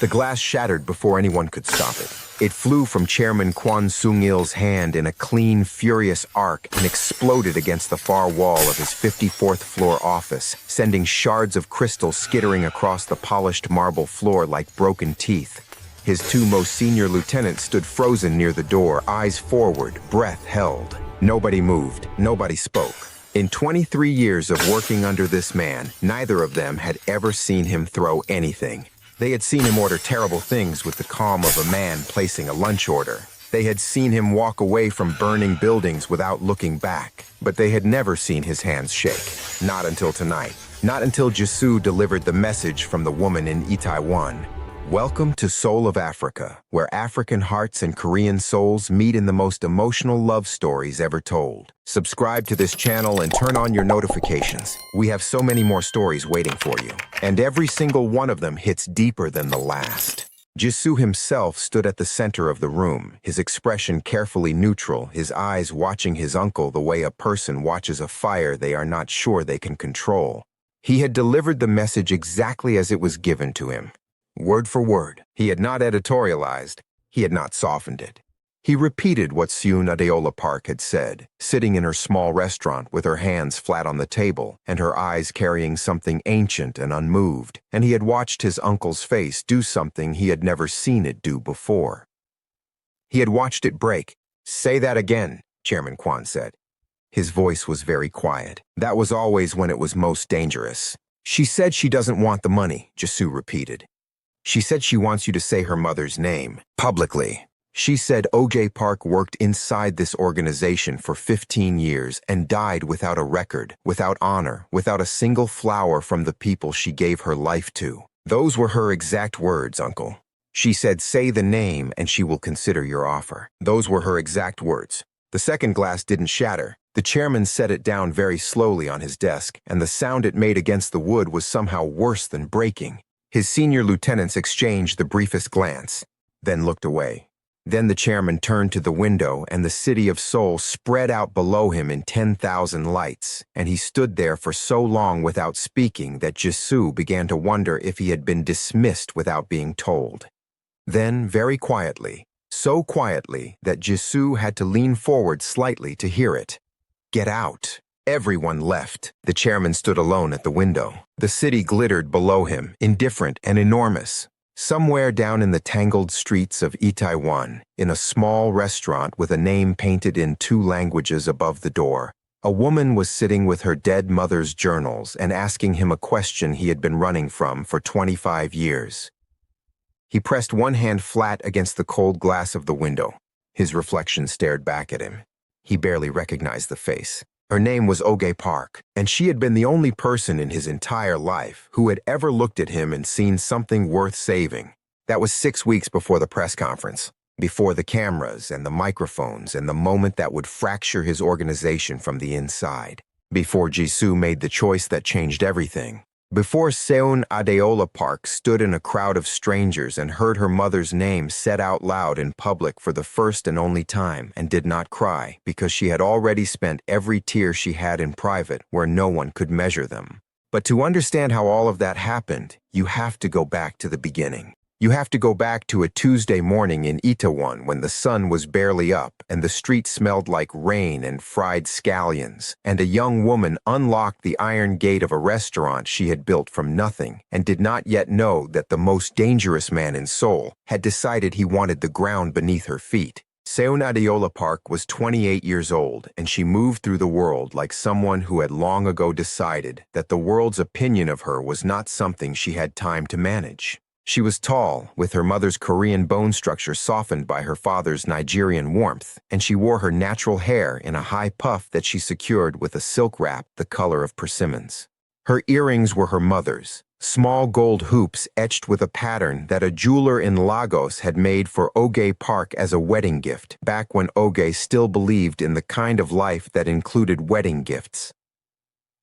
The glass shattered before anyone could stop it. It flew from Chairman Kwon Sung-il's hand in a clean, furious arc and exploded against the far wall of his 54th floor office, sending shards of crystal skittering across the polished marble floor like broken teeth. His two most senior lieutenants stood frozen near the door, eyes forward, breath held. Nobody moved, nobody spoke. In 23 years of working under this man, neither of them had ever seen him throw anything. They had seen him order terrible things with the calm of a man placing a lunch order. They had seen him walk away from burning buildings without looking back. But they had never seen his hands shake. Not until tonight. Not until Jisoo delivered the message from the woman in Itaewon. Welcome to Seoul of Africa, where African hearts and Korean souls meet in the most emotional love stories ever told. Subscribe to this channel and turn on your notifications. We have so many more stories waiting for you, and every single one of them hits deeper than the last. Jisoo himself stood at the center of the room, his expression carefully neutral, his eyes watching his uncle the way a person watches a fire they are not sure they can control. He had delivered the message exactly as it was given to him. Word for word. He had not editorialized. He had not softened it. He repeated what Seun Adeola-Park had said, sitting in her small restaurant with her hands flat on the table and her eyes carrying something ancient and unmoved, and he had watched his uncle's face do something he had never seen it do before. He had watched it break. "Say that again," Chairman Kwon said. His voice was very quiet. That was always when it was most dangerous. "She said she doesn't want the money," Jisoo repeated. "She said she wants you to say her mother's name, publicly. She said O.J. Park worked inside this organization for 15 years and died without a record, without honor, without a single flower from the people she gave her life to. Those were her exact words, Uncle. She said, say the name and she will consider your offer." Those were her exact words. The second glass didn't shatter. The chairman set it down very slowly on his desk, and the sound it made against the wood was somehow worse than breaking. His senior lieutenants exchanged the briefest glance, then looked away. Then the chairman turned to the window and the city of Seoul spread out below him in 10,000 lights, and he stood there for so long without speaking that Jisoo began to wonder if he had been dismissed without being told. Then, very quietly, so quietly that Jisoo had to lean forward slightly to hear it. "Get out." Everyone left. The chairman stood alone at the window. The city glittered below him, indifferent and enormous. Somewhere down in the tangled streets of Itaewon, in a small restaurant with a name painted in 2 languages above the door, a woman was sitting with her dead mother's journals and asking him a question he had been running from for 25 years. He pressed one hand flat against the cold glass of the window. His reflection stared back at him. He barely recognized the face. Her name was O.J. Park, and she had been the only person in his entire life who had ever looked at him and seen something worth saving. That was 6 weeks before the press conference, before the cameras and the microphones and the moment that would fracture his organization from the inside, before Jisoo made the choice that changed everything. Before Seun Adeola-Park stood in a crowd of strangers and heard her mother's name said out loud in public for the first and only time and did not cry because she had already spent every tear she had in private where no one could measure them. But to understand how all of that happened, you have to go back to the beginning. You have to go back to a Tuesday morning in Itaewon when the sun was barely up and the street smelled like rain and fried scallions, and a young woman unlocked the iron gate of a restaurant she had built from nothing and did not yet know that the most dangerous man in Seoul had decided he wanted the ground beneath her feet. Seun Adeola-Park was 28 years old, and she moved through the world like someone who had long ago decided that the world's opinion of her was not something she had time to manage. She was tall, with her mother's Korean bone structure softened by her father's Nigerian warmth, and she wore her natural hair in a high puff that she secured with a silk wrap the color of persimmons. Her earrings were her mother's, small gold hoops etched with a pattern that a jeweler in Lagos had made for O.J. Park as a wedding gift, back when O.J. still believed in the kind of life that included wedding gifts.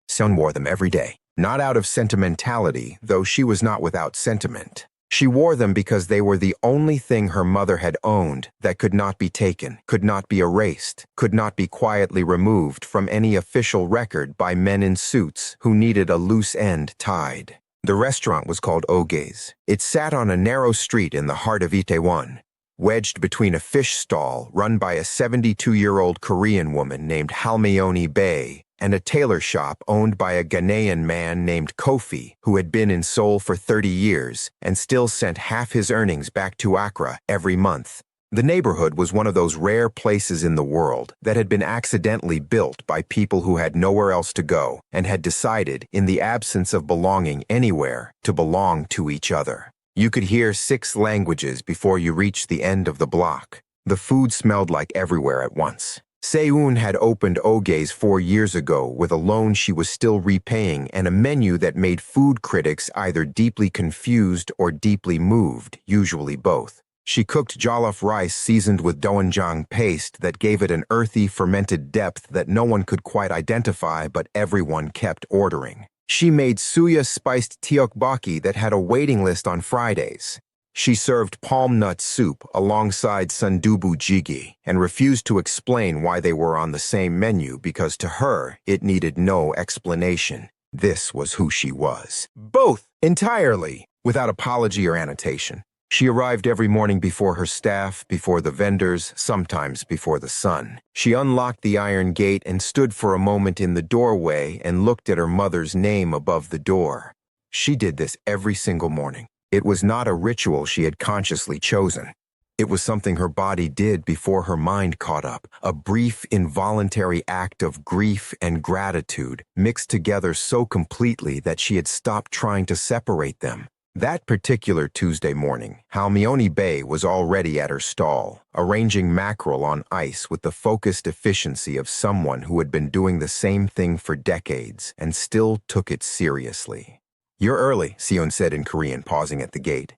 Seun wore them every day, not out of sentimentality, though she was not without sentiment. She wore them because they were the only thing her mother had owned that could not be taken, could not be erased, could not be quietly removed from any official record by men in suits who needed a loose end tied. The restaurant was called Oge's. It sat on a narrow street in the heart of Itaewon, wedged between a fish stall run by a 72-year-old Korean woman named Halmeoni Bae and a tailor shop owned by a Ghanaian man named Kofi, who had been in Seoul for 30 years and still sent half his earnings back to Accra every month. The neighborhood was one of those rare places in the world that had been accidentally built by people who had nowhere else to go and had decided, in the absence of belonging anywhere, to belong to each other. You could hear 6 languages before you reached the end of the block. The food smelled like everywhere at once. Seun had opened Oge's 4 years ago with a loan she was still repaying and a menu that made food critics either deeply confused or deeply moved, usually both. She cooked jollof rice seasoned with doenjang paste that gave it an earthy, fermented depth that no one could quite identify, but everyone kept ordering. She made suya spiced tteokbokki that had a waiting list on Fridays. She served palm nut soup alongside sundubu jjigae and refused to explain why they were on the same menu because to her, it needed no explanation. This was who she was. Both, entirely, without apology or annotation. She arrived every morning before her staff, before the vendors, sometimes before the sun. She unlocked the iron gate and stood for a moment in the doorway and looked at her mother's name above the door. She did this every single morning. It was not a ritual she had consciously chosen. It was something her body did before her mind caught up, a brief, involuntary act of grief and gratitude mixed together so completely that she had stopped trying to separate them. That particular Tuesday morning, Halmeoni Bae was already at her stall, arranging mackerel on ice with the focused efficiency of someone who had been doing the same thing for decades and still took it seriously. "You're early," Seun said in Korean, pausing at the gate.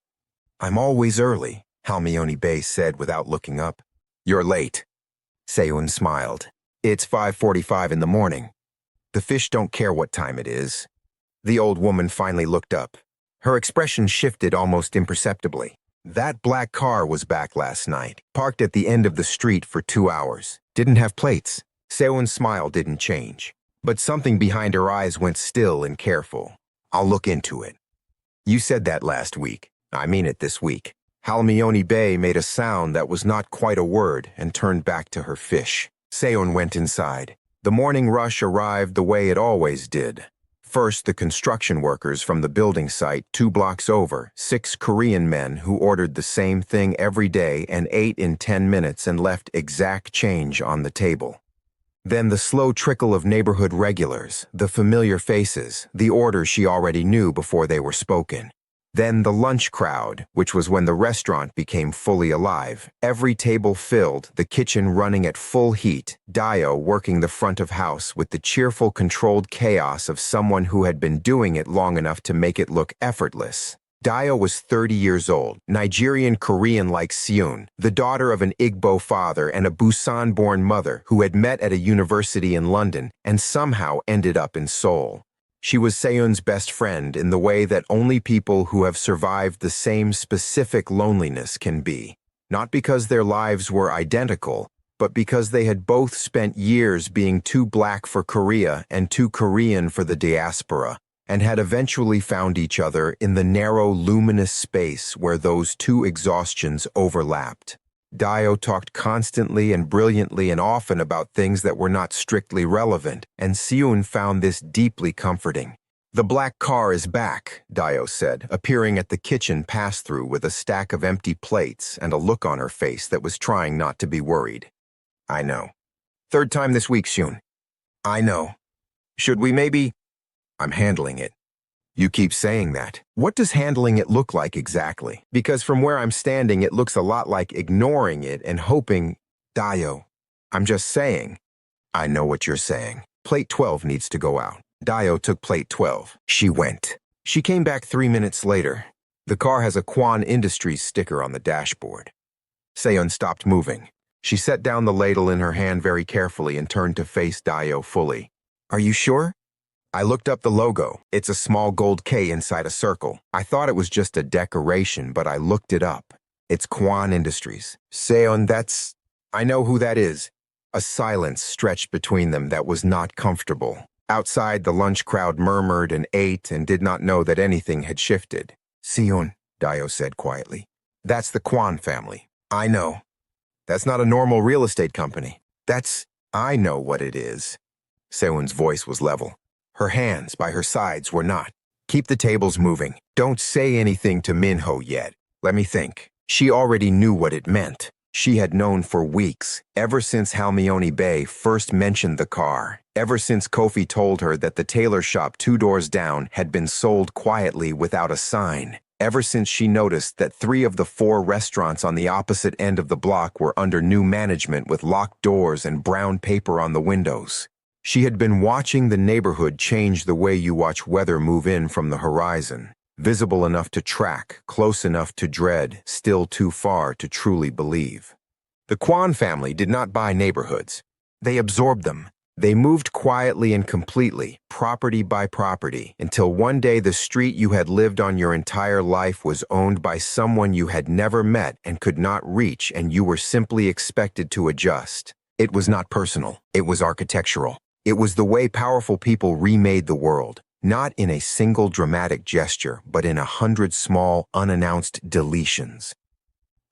"I'm always early," Halmeoni Bae said without looking up. "You're late." Seun smiled. "It's 5:45 in the morning. The fish don't care what time it is." The old woman finally looked up. Her expression shifted almost imperceptibly. "That black car was back last night, parked at the end of the street for 2 hours. Didn't have plates." Seun's smile didn't change, but something behind her eyes went still and careful. "I'll look into it." "You said that last week. I mean it this week." Halmeoni Bae made a sound that was not quite a word and turned back to her fish. Seun went inside. The morning rush arrived the way it always did. First, the construction workers from the building site 2 blocks over, 6 Korean men who ordered the same thing every day and ate in 10 minutes and left exact change on the table. Then the slow trickle of neighborhood regulars, the familiar faces, the orders she already knew before they were spoken. Then the lunch crowd, which was when the restaurant became fully alive. Every table filled, the kitchen running at full heat, Dio working the front of house with the cheerful, controlled chaos of someone who had been doing it long enough to make it look effortless. Dio was 30 years old, Nigerian-Korean like Seun, the daughter of an Igbo father and a Busan-born mother who had met at a university in London and somehow ended up in Seoul. She was Seun's best friend in the way that only people who have survived the same specific loneliness can be. Not because their lives were identical, but because they had both spent years being too black for Korea and too Korean for the diaspora, and had eventually found each other in the narrow, luminous space where those two exhaustions overlapped. Dio talked constantly and brilliantly and often about things that were not strictly relevant, and Seun found this deeply comforting. "The black car is back," Dio said, appearing at the kitchen pass-through with a stack of empty plates and a look on her face that was trying not to be worried. "I know. 3rd time this week, Seun." "I know. Should we maybe—" "I'm handling it." "You keep saying that. What does handling it look like exactly? Because from where I'm standing, it looks a lot like ignoring it and hoping—" "Dio, I'm just saying." "I know what you're saying. Plate 12 needs to go out." Dio took plate 12. She went. She came back 3 minutes later. "The car has a Kwan Industries sticker on the dashboard." Seun stopped moving. She set down the ladle in her hand very carefully and turned to face Dio fully. "Are you sure?" "I looked up the logo. It's a small gold K inside a circle. I thought it was just a decoration, but I looked it up. It's Kwan Industries." "Seun, that's—" "I know who that is." A silence stretched between them that was not comfortable. Outside, the lunch crowd murmured and ate and did not know that anything had shifted. Seun, Dio said quietly. That's the Kwan family. I know. That's not a normal real estate company. I know what it is. Seun's voice was level. Her hands by her sides were not. Keep the tables moving. Don't say anything to Minho yet. Let me think. She already knew what it meant. She had known for weeks, ever since Halmione Bey first mentioned the car, ever since Kofi told her that the tailor shop 2 doors down had been sold quietly without a sign, ever since she noticed that 3 of the 4 restaurants on the opposite end of the block were under new management with locked doors and brown paper on the windows. She had been watching the neighborhood change the way you watch weather move in from the horizon. Visible enough to track, close enough to dread, still too far to truly believe. The Kwan family did not buy neighborhoods. They absorbed them. They moved quietly and completely, property by property, until one day the street you had lived on your entire life was owned by someone you had never met and could not reach, and you were simply expected to adjust. It was not personal. It was architectural. It was the way powerful people remade the world. Not in a single dramatic gesture, but in 100 small, unannounced deletions.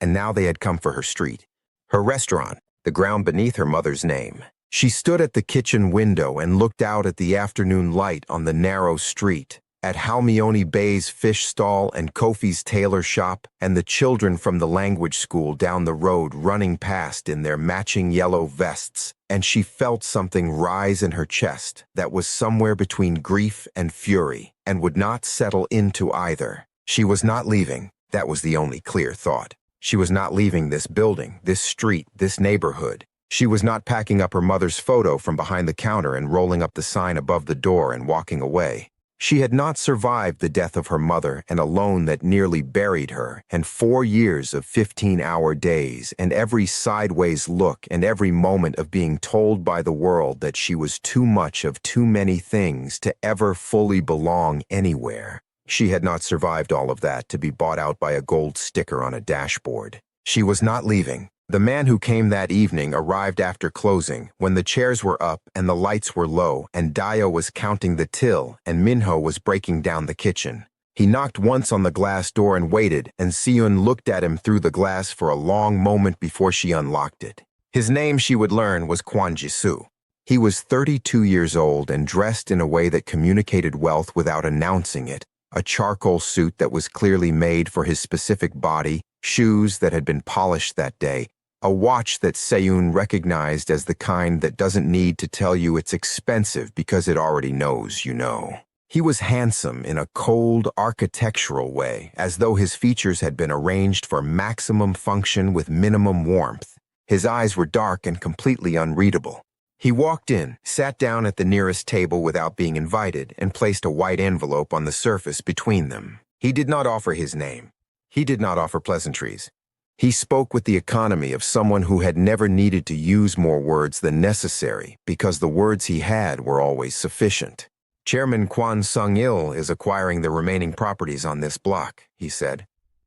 And now they had come for her street. Her restaurant, the ground beneath her mother's name. She stood at the kitchen window and looked out at the afternoon light on the narrow street, at Halmione Bey's fish stall and Kofi's tailor shop, and the children from the language school down the road running past in their matching yellow vests, and she felt something rise in her chest that was somewhere between grief and fury, and would not settle into either. She was not leaving. That was the only clear thought. She was not leaving this building, this street, this neighborhood. She was not packing up her mother's photo from behind the counter and rolling up the sign above the door and walking away. She had not survived the death of her mother and a loan that nearly buried her, and 4 years of 15-hour days, and every sideways look and every moment of being told by the world that she was too much of too many things to ever fully belong anywhere. She had not survived all of that to be bought out by a gold sticker on a dashboard. She was not leaving. The man who came that evening arrived after closing, when the chairs were up and the lights were low, and Dio was counting the till and Minho was breaking down the kitchen. He knocked once on the glass door and waited, and Seun looked at him through the glass for a long moment before she unlocked it. His name, she would learn, was Kwon Jisoo. He was 32 years old and dressed in a way that communicated wealth without announcing it. A charcoal suit that was clearly made for his specific body, shoes that had been polished that day, a watch that Seun recognized as the kind that doesn't need to tell you it's expensive because it already knows you know. He was handsome in a cold, architectural way, as though his features had been arranged for maximum function with minimum warmth. His eyes were dark and completely unreadable. He walked in, sat down at the nearest table without being invited, and placed a white envelope on the surface between them. He did not offer his name. He did not offer pleasantries. He spoke with the economy of someone who had never needed to use more words than necessary because the words he had were always sufficient. Chairman Kwon Sung-il is acquiring the remaining properties on this block, he said.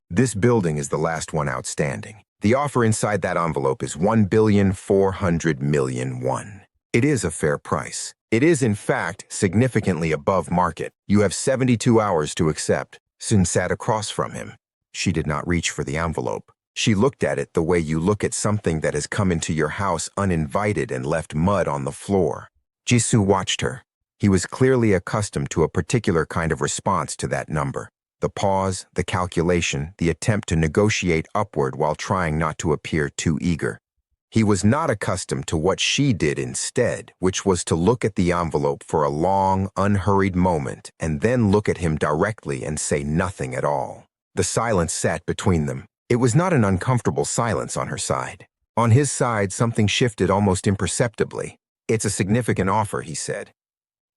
This building is the last one outstanding. The offer inside that envelope is 1,400,000,000 won. It is a fair price. It is, in fact, significantly above market. You have 72 hours to accept. Seun sat across from him. She did not reach for the envelope. She looked at it the way you look at something that has come into your house uninvited and left mud on the floor. Jisoo watched her. He was clearly accustomed to a particular kind of response to that number. The pause, the calculation, the attempt to negotiate upward while trying not to appear too eager. He was not accustomed to what she did instead, which was to look at the envelope for a long, unhurried moment and then look at him directly and say nothing at all. The silence sat between them. It was not an uncomfortable silence on her side. On his side, something shifted almost imperceptibly. It's a significant offer, he said.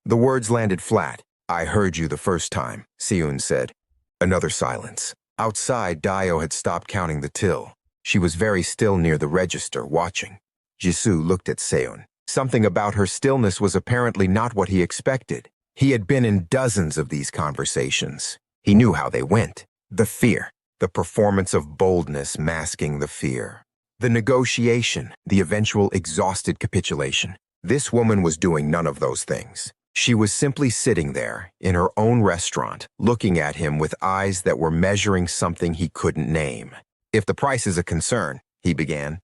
The words landed flat. I heard you the first time, Seun said. Another silence. Outside, Dio had stopped counting the till. She was very still near the register, watching. Jisoo looked at Seun. Something about her stillness was apparently not what he expected. He had been in dozens of these conversations. He knew how they went. The fear. The performance of boldness masking the fear. The negotiation, the eventual exhausted capitulation. This woman was doing none of those things. She was simply sitting there, in her own restaurant, looking at him with eyes that were measuring something he couldn't name. "If the price is a concern," he began.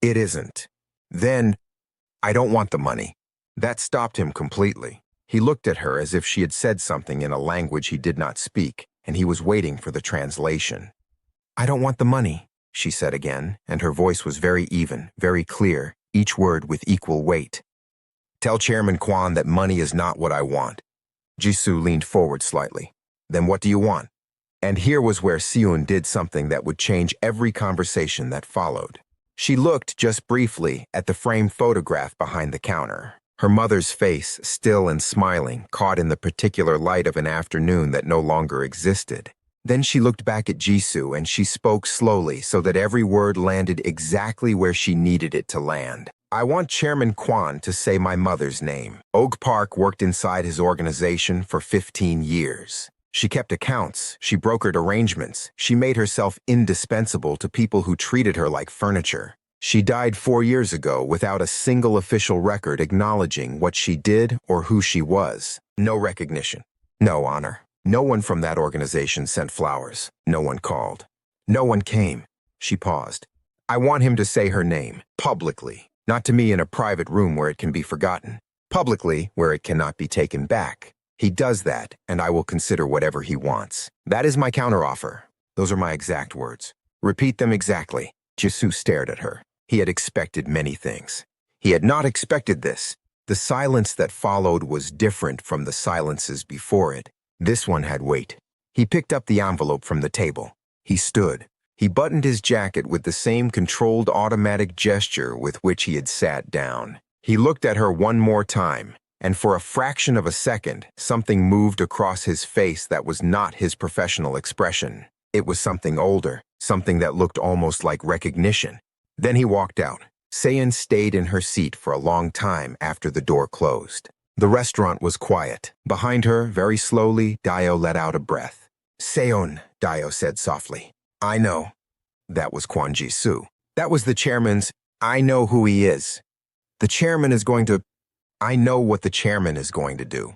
"It isn't." "Then, I don't want the money." That stopped him completely. He looked at her as if she had said something in a language he did not speak, and he was waiting for the translation. "I don't want the money," she said again, and her voice was very even, very clear, each word with equal weight. "Tell Chairman Kwon that money is not what I want." Jisoo leaned forward slightly. "Then what do you want?" And here was where Seun did something that would change every conversation that followed. She looked just briefly at the framed photograph behind the counter. Her mother's face, still and smiling, caught in the particular light of an afternoon that no longer existed. Then she looked back at Jisoo and she spoke slowly so that every word landed exactly where she needed it to land. "I want Chairman Kwon to say my mother's name. Oak Park worked inside his organization for 15 years. She kept accounts, she brokered arrangements, she made herself indispensable to people who treated her like furniture. She died 4 years ago without a single official record acknowledging what she did or who she was. No recognition, no honor. No one from that organization sent flowers. No one called. No one came." She paused. "I want him to say her name, publicly. Not to me in a private room where it can be forgotten. Publicly, where it cannot be taken back. He does that, and I will consider whatever he wants. That is my counteroffer." Those are my exact words. "Repeat them exactly." Jisoo stared at her. He had expected many things. He had not expected this. The silence that followed was different from the silences before it. This one had weight. He picked up the envelope from the table. He stood. He buttoned his jacket with the same controlled automatic gesture with which he had sat down. He looked at her one more time, and for a fraction of a second, something moved across his face that was not his professional expression. It was something older, something that looked almost like recognition. Then he walked out. Seun stayed in her seat for a long time after the door closed. The restaurant was quiet. Behind her, very slowly, Dio let out a breath. "Seun," Dio said softly. "I know." That was Kwon Ji-soo. That was the chairman's, "I know who he is. The chairman is going to, I know what the chairman is going to do."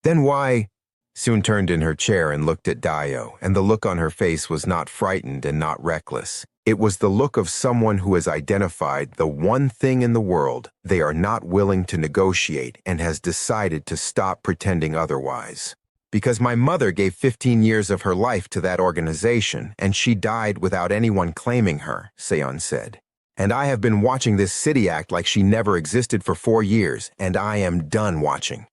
"Then why?" Seun turned in her chair and looked at Dio, and the look on her face was not frightened and not reckless. It was the look of someone who has identified the one thing in the world they are not willing to negotiate and has decided to stop pretending otherwise. "Because my mother gave 15 years of her life to that organization, and she died without anyone claiming her," Seun said. "And I have been watching this city act like she never existed for 4 years, and I am done watching.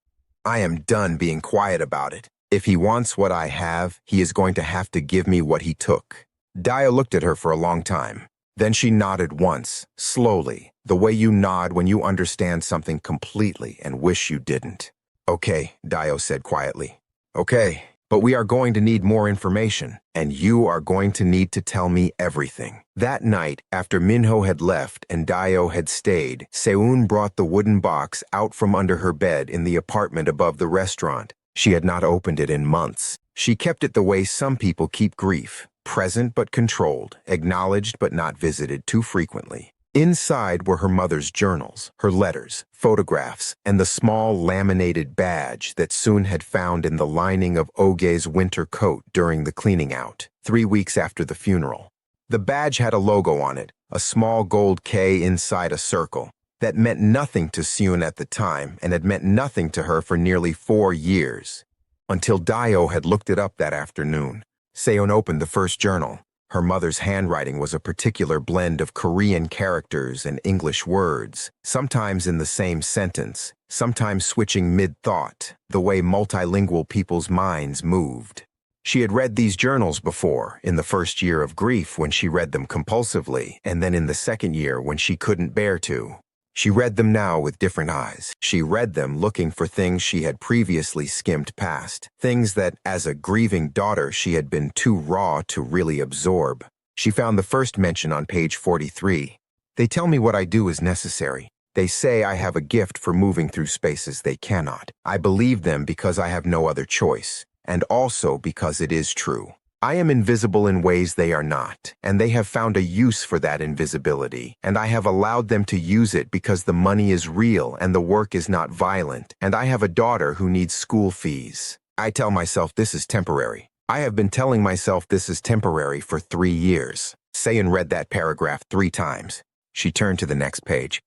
I am done being quiet about it. If he wants what I have, he is going to have to give me what he took." Dio looked at her for a long time. Then she nodded once, slowly, the way you nod when you understand something completely and wish you didn't. "Okay," Dio said quietly. "Okay, but we are going to need more information, and you are going to need to tell me everything." That night, after Minho had left and Dio had stayed, Seun brought the wooden box out from under her bed in the apartment above the restaurant. She had not opened it in months. She kept it the way some people keep grief, present but controlled, acknowledged but not visited too frequently. Inside were her mother's journals, her letters, photographs, and the small laminated badge that Seun had found in the lining of Oge's winter coat during the cleaning out, 3 weeks after the funeral. The badge had a logo on it, a small gold K inside a circle. That meant nothing to Seun at the time and had meant nothing to her for nearly 4 years. Until Dio had looked it up that afternoon. Seun opened the first journal. Her mother's handwriting was a particular blend of Korean characters and English words, sometimes in the same sentence, sometimes switching mid-thought, the way multilingual people's minds moved. She had read these journals before, in the first year of grief when she read them compulsively, and then in the second year when she couldn't bear to. She read them now with different eyes. She read them looking for things she had previously skimmed past, things that, as a grieving daughter, she had been too raw to really absorb. She found the first mention on page 43. "They tell me what I do is necessary. They say I have a gift for moving through spaces they cannot. I believe them because I have no other choice, and also because it is true. I am invisible in ways they are not, and they have found a use for that invisibility, and I have allowed them to use it because the money is real and the work is not violent, and I have a daughter who needs school fees. I tell myself this is temporary. I have been telling myself this is temporary for 3 years. Seun read that paragraph 3 times. She turned to the next page,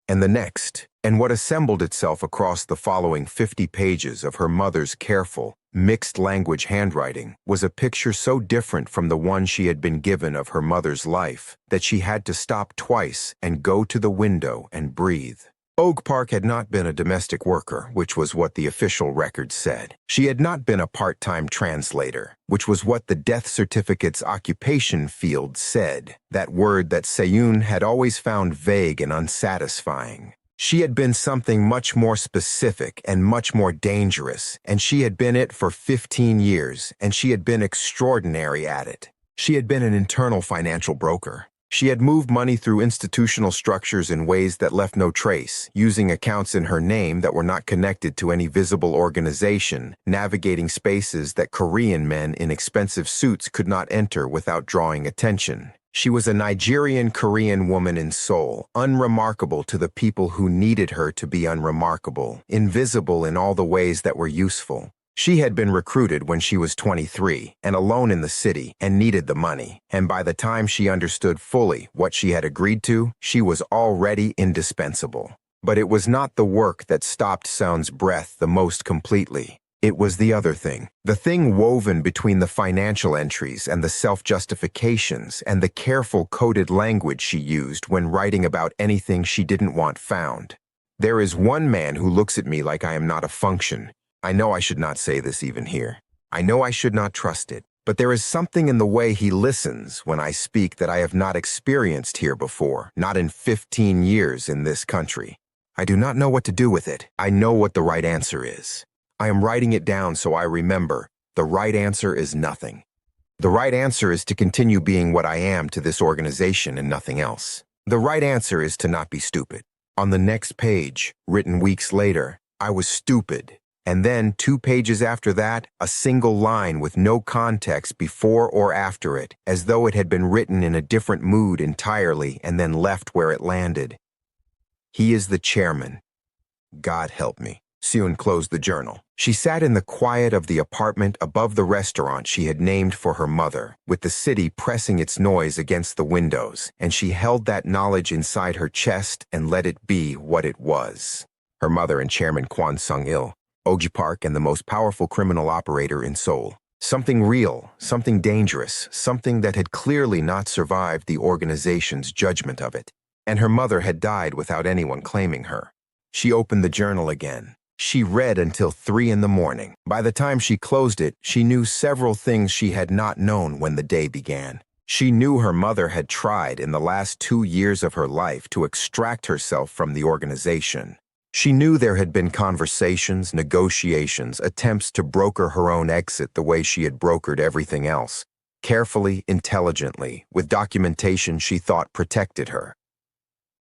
and the next, and what assembled itself across the following 50 pages of her mother's careful, mixed-language handwriting was a picture so different from the one she had been given of her mother's life that she had to stop twice and go to the window and breathe. Park had not been a domestic worker, which was what the official record said. She had not been a part-time translator, which was what the death certificate's occupation field said, that word that Seun had always found vague and unsatisfying. She had been something much more specific and much more dangerous, and she had been it for 15 years, and she had been extraordinary at it. She had been an internal financial broker. She had moved money through institutional structures in ways that left no trace, using accounts in her name that were not connected to any visible organization, navigating spaces that Korean men in expensive suits could not enter without drawing attention. She was a Nigerian Korean woman in Seoul, unremarkable to the people who needed her to be unremarkable, invisible in all the ways that were useful. She had been recruited when she was 23 and alone in the city and needed the money, and by the time she understood fully what she had agreed to, she was already indispensable. But it was not the work that stopped Seun's breath the most completely. It was the other thing. The thing woven between the financial entries and the self-justifications and the careful coded language she used when writing about anything she didn't want found. There is one man who looks at me like I am not a function. I know I should not say this even here. I know I should not trust it. But there is something in the way he listens when I speak that I have not experienced here before, not in 15 years in this country. I do not know what to do with it. I know what the right answer is. I am writing it down so I remember. The right answer is nothing. The right answer is to continue being what I am to this organization and nothing else. The right answer is to not be stupid. On the next page, written weeks later, I was stupid. And then 2 pages after that, a single line with no context before or after it, as though it had been written in a different mood entirely and then left where it landed. He is the chairman. God help me. Seun closed the journal. She sat in the quiet of the apartment above the restaurant she had named for her mother, with the city pressing its noise against the windows, and she held that knowledge inside her chest and let it be what it was. Her mother and Chairman Kwon Sung-il, Park, and the most powerful criminal operator in Seoul. Something real, something dangerous, something that had clearly not survived the organization's judgment of it. And her mother had died without anyone claiming her. She opened the journal again. She read until 3 in the morning. By the time she closed it, she knew several things she had not known when the day began. She knew her mother had tried in the last 2 years of her life to extract herself from the organization. She knew there had been conversations, negotiations, attempts to broker her own exit the way she had brokered everything else, carefully, intelligently, with documentation she thought protected her.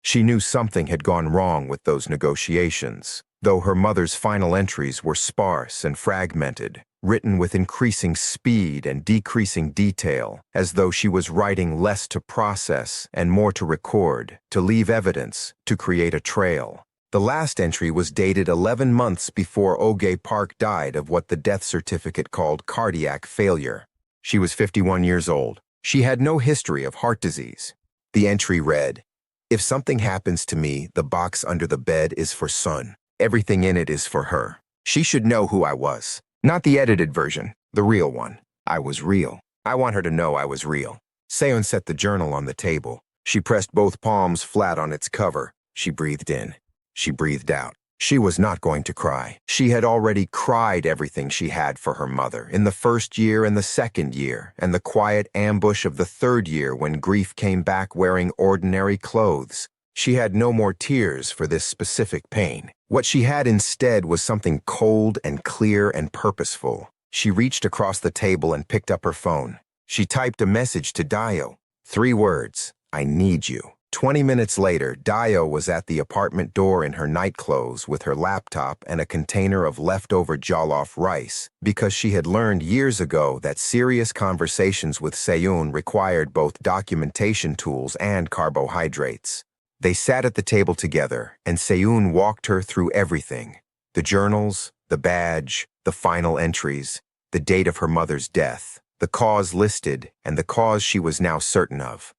She knew something had gone wrong with those negotiations, though her mother's final entries were sparse and fragmented, written with increasing speed and decreasing detail, as though she was writing less to process and more to record, to leave evidence, to create a trail. The last entry was dated 11 months before Park died of what the death certificate called cardiac failure. She was 51 years old. She had no history of heart disease. The entry read, "If something happens to me, the box under the bed is for Sun. Everything in it is for her. She should know who I was. Not the edited version, the real one. I was real. I want her to know I was real." Seun set the journal on the table. She pressed both palms flat on its cover. She breathed in. She breathed out. She was not going to cry. She had already cried everything she had for her mother in the first year and the second year, and the quiet ambush of the third year when grief came back wearing ordinary clothes. She had no more tears for this specific pain. What she had instead was something cold and clear and purposeful. She reached across the table and picked up her phone. She typed a message to Dio. 3 words, "I need you." 20 minutes later, Dio was at the apartment door in her nightclothes with her laptop and a container of leftover jollof rice because she had learned years ago that serious conversations with Seun required both documentation tools and carbohydrates. They sat at the table together, and Seun walked her through everything: the journals, the badge, the final entries, the date of her mother's death, the cause listed, and the cause she was now certain of.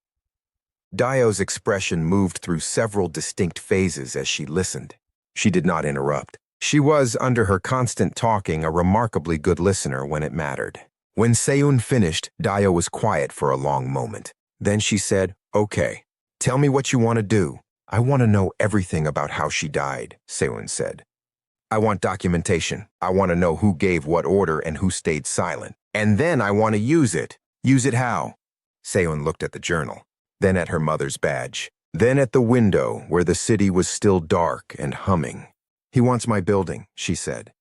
Dio's expression moved through several distinct phases as she listened. She did not interrupt. She was, under her constant talking, a remarkably good listener when it mattered. When Seun finished, Dio was quiet for a long moment. Then she said, "Okay, tell me what you want to do." "I want to know everything about how she died," Seun said. "I want documentation. I want to know who gave what order and who stayed silent. And then I want to use it." "Use it how?" Seun looked at the journal, then at her mother's badge, then at the window where the city was still dark and humming. "He wants my building," she said.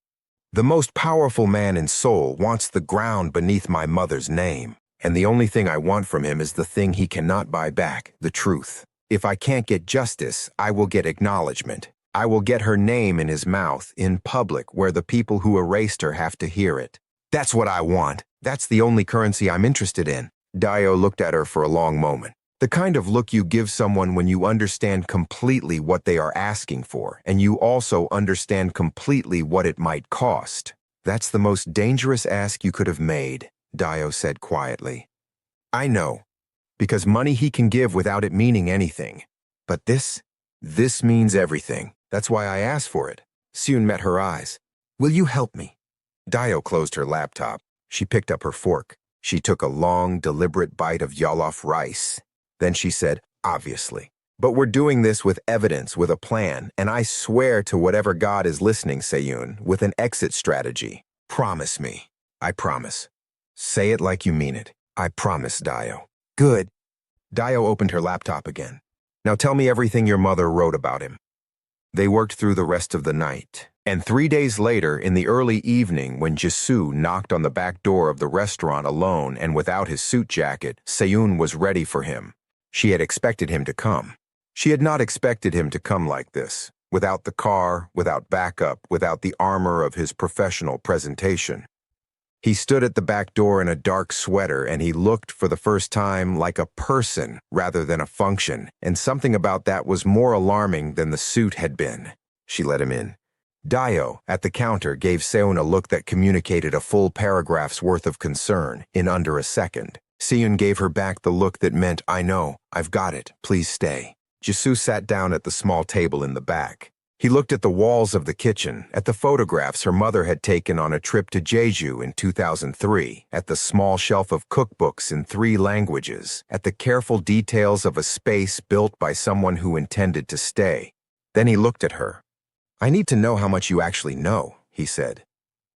"The most powerful man in Seoul wants the ground beneath my mother's name, and the only thing I want from him is the thing he cannot buy back, the truth. If I can't get justice, I will get acknowledgement. I will get her name in his mouth, in public, where the people who erased her have to hear it. That's what I want. That's the only currency I'm interested in." Dio looked at her for a long moment. The kind of look you give someone when you understand completely what they are asking for, and you also understand completely what it might cost. "That's the most dangerous ask you could have made," Dio said quietly. "I know, because money he can give without it meaning anything. But this means everything. That's why I asked for it." Seun met her eyes. "Will you help me?" Dio closed her laptop. She picked up her fork. She took a long, deliberate bite of jollof rice. Then she said, "Obviously. But we're doing this with evidence, with a plan, and I swear to whatever God is listening, Seun, with an exit strategy. Promise me." "I promise." "Say it like you mean it." "I promise, Dio." "Good." Dio opened her laptop again. "Now tell me everything your mother wrote about him." They worked through the rest of the night, and 3 days later, in the early evening, when Jisoo knocked on the back door of the restaurant alone and without his suit jacket, Seun was ready for him. She had expected him to come. She had not expected him to come like this, without the car, without backup, without the armor of his professional presentation. He stood at the back door in a dark sweater, and he looked, for the first time, like a person rather than a function, and something about that was more alarming than the suit had been. She let him in. Dio, at the counter, gave Seun a look that communicated a full paragraph's worth of concern in under a second. Seun gave her back the look that meant, "I know, I've got it, please stay." Jisoo sat down at the small table in the back. He looked at the walls of the kitchen, at the photographs her mother had taken on a trip to Jeju in 2003, at the small shelf of cookbooks in 3 languages, at the careful details of a space built by someone who intended to stay. Then he looked at her. "I need to know how much you actually know," he said.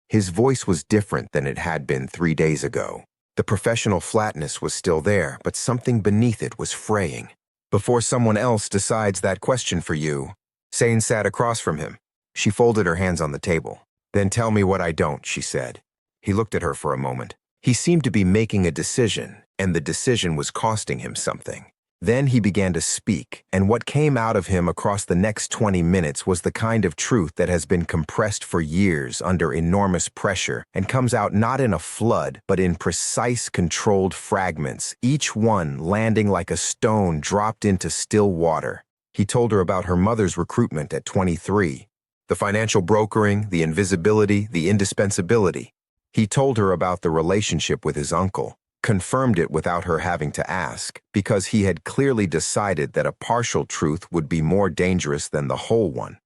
His voice was different than it had been 3 days ago. The professional flatness was still there, but something beneath it was fraying. "Before someone else decides that question for you." Seun sat across from him. She folded her hands on the table. "Then tell me what I don't," she said. He looked at her for a moment. He seemed to be making a decision, and the decision was costing him something. Then he began to speak, and what came out of him across the next 20 minutes was the kind of truth that has been compressed for years under enormous pressure and comes out not in a flood, but in precise, controlled fragments, each one landing like a stone dropped into still water. He told her about her mother's recruitment at 23, the financial brokering, the invisibility, the indispensability. He told her about the relationship with his uncle, confirmed it without her having to ask, because he had clearly decided that a partial truth would be more dangerous than the whole one.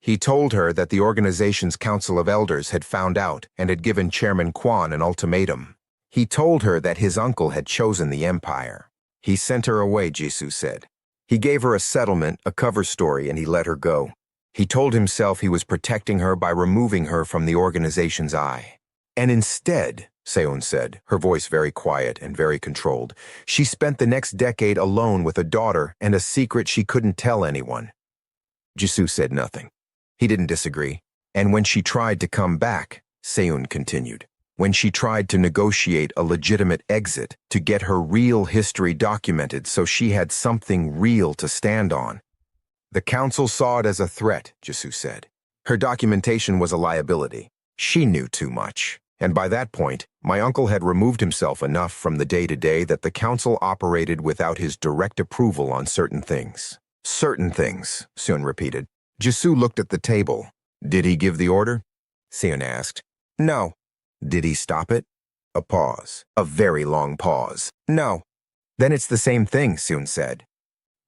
He told her that the organization's Council of Elders had found out and had given Chairman Kwon an ultimatum. He told her that his uncle had chosen the empire. He sent her away, Jisoo said. He gave her a settlement, a cover story, and he let her go. He told himself he was protecting her by removing her from the organization's eye. And instead, Seun said, her voice very quiet and very controlled, she spent the next decade alone with a daughter and a secret she couldn't tell anyone. Jisoo said nothing. He didn't disagree. And when she tried to come back, Seun continued, when she tried to negotiate a legitimate exit to get her real history documented so she had something real to stand on. The council saw it as a threat, Jisoo said. Her documentation was a liability. She knew too much. And by that point, my uncle had removed himself enough from the day-to-day that the council operated without his direct approval on certain things. Certain things, Seun repeated. Jisoo looked at the table. Did he give the order? Seun asked. No. Did he stop it? A pause. A very long pause. No. Then it's the same thing, Seun said.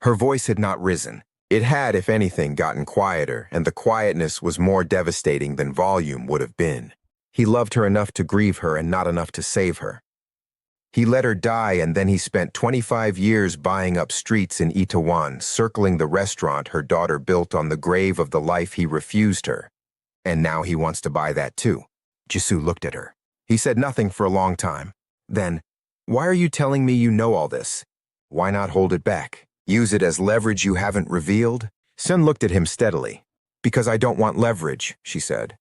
Her voice had not risen. It had, if anything, gotten quieter, and the quietness was more devastating than volume would have been. He loved her enough to grieve her and not enough to save her. He let her die, and then he spent 25 years buying up streets in Itaewon, circling the restaurant her daughter built on the grave of the life he refused her. And now he wants to buy that too. Jisoo looked at her. He said nothing for a long time. Then, why are you telling me you know all this? Why not hold it back? Use it as leverage you haven't revealed? Seun looked at him steadily. Because I don't want leverage, she said.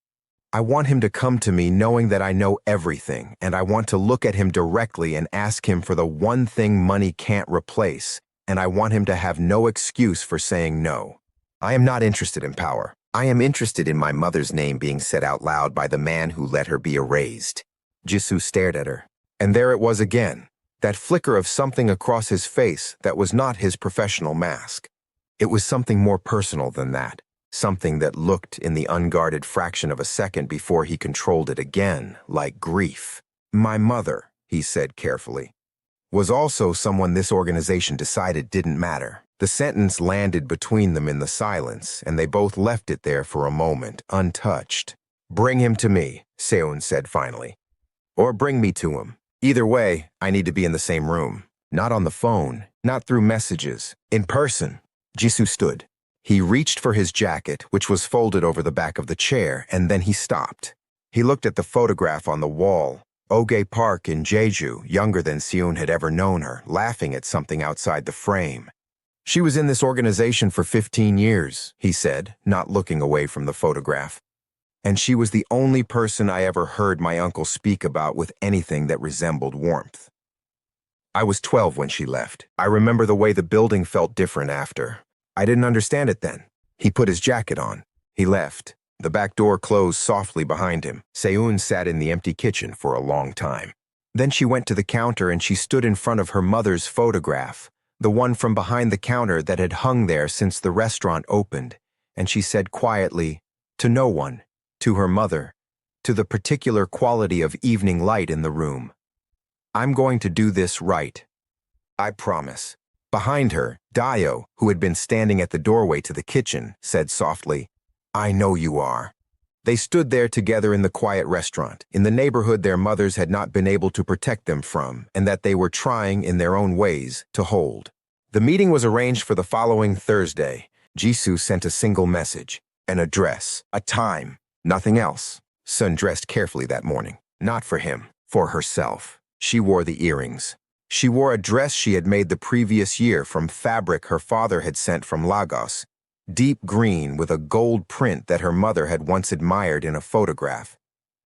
I want him to come to me knowing that I know everything, and I want to look at him directly and ask him for the one thing money can't replace, and I want him to have no excuse for saying no. I am not interested in power. I am interested in my mother's name being said out loud by the man who let her be erased. Jisoo stared at her, and there it was again, that flicker of something across his face that was not his professional mask. It was something more personal than that. Something that looked in the unguarded fraction of a second before he controlled it again, like grief. My mother, he said carefully, was also someone this organization decided didn't matter. The sentence landed between them in the silence, and they both left it there for a moment, untouched. Bring him to me, Seun said finally. Or bring me to him. Either way, I need to be in the same room. Not on the phone, not through messages. In person. Jisoo stood. He reached for his jacket, which was folded over the back of the chair, and then he stopped. He looked at the photograph on the wall. Park in Jeju, younger than Seun had ever known her, laughing at something outside the frame. She was in this organization for 15 years, he said, not looking away from the photograph. And she was the only person I ever heard my uncle speak about with anything that resembled warmth. I was 12 when she left. I remember the way the building felt different after. I didn't understand it then. He put his jacket on. He left. The back door closed softly behind him. Seun sat in the empty kitchen for a long time. Then she went to the counter and she stood in front of her mother's photograph, the one from behind the counter that had hung there since the restaurant opened, and she said quietly, to no one, to her mother, to the particular quality of evening light in the room, I'm going to do this right. I promise. Behind her, Dio, who had been standing at the doorway to the kitchen, said softly, I know you are. They stood there together in the quiet restaurant, in the neighborhood their mothers had not been able to protect them from, and that they were trying, in their own ways, to hold. The meeting was arranged for the following Thursday. Jisoo sent a single message, an address, a time, nothing else. Seun dressed carefully that morning, not for him, for herself. She wore the earrings. She wore a dress she had made the previous year from fabric her father had sent from Lagos, deep green with a gold print that her mother had once admired in a photograph.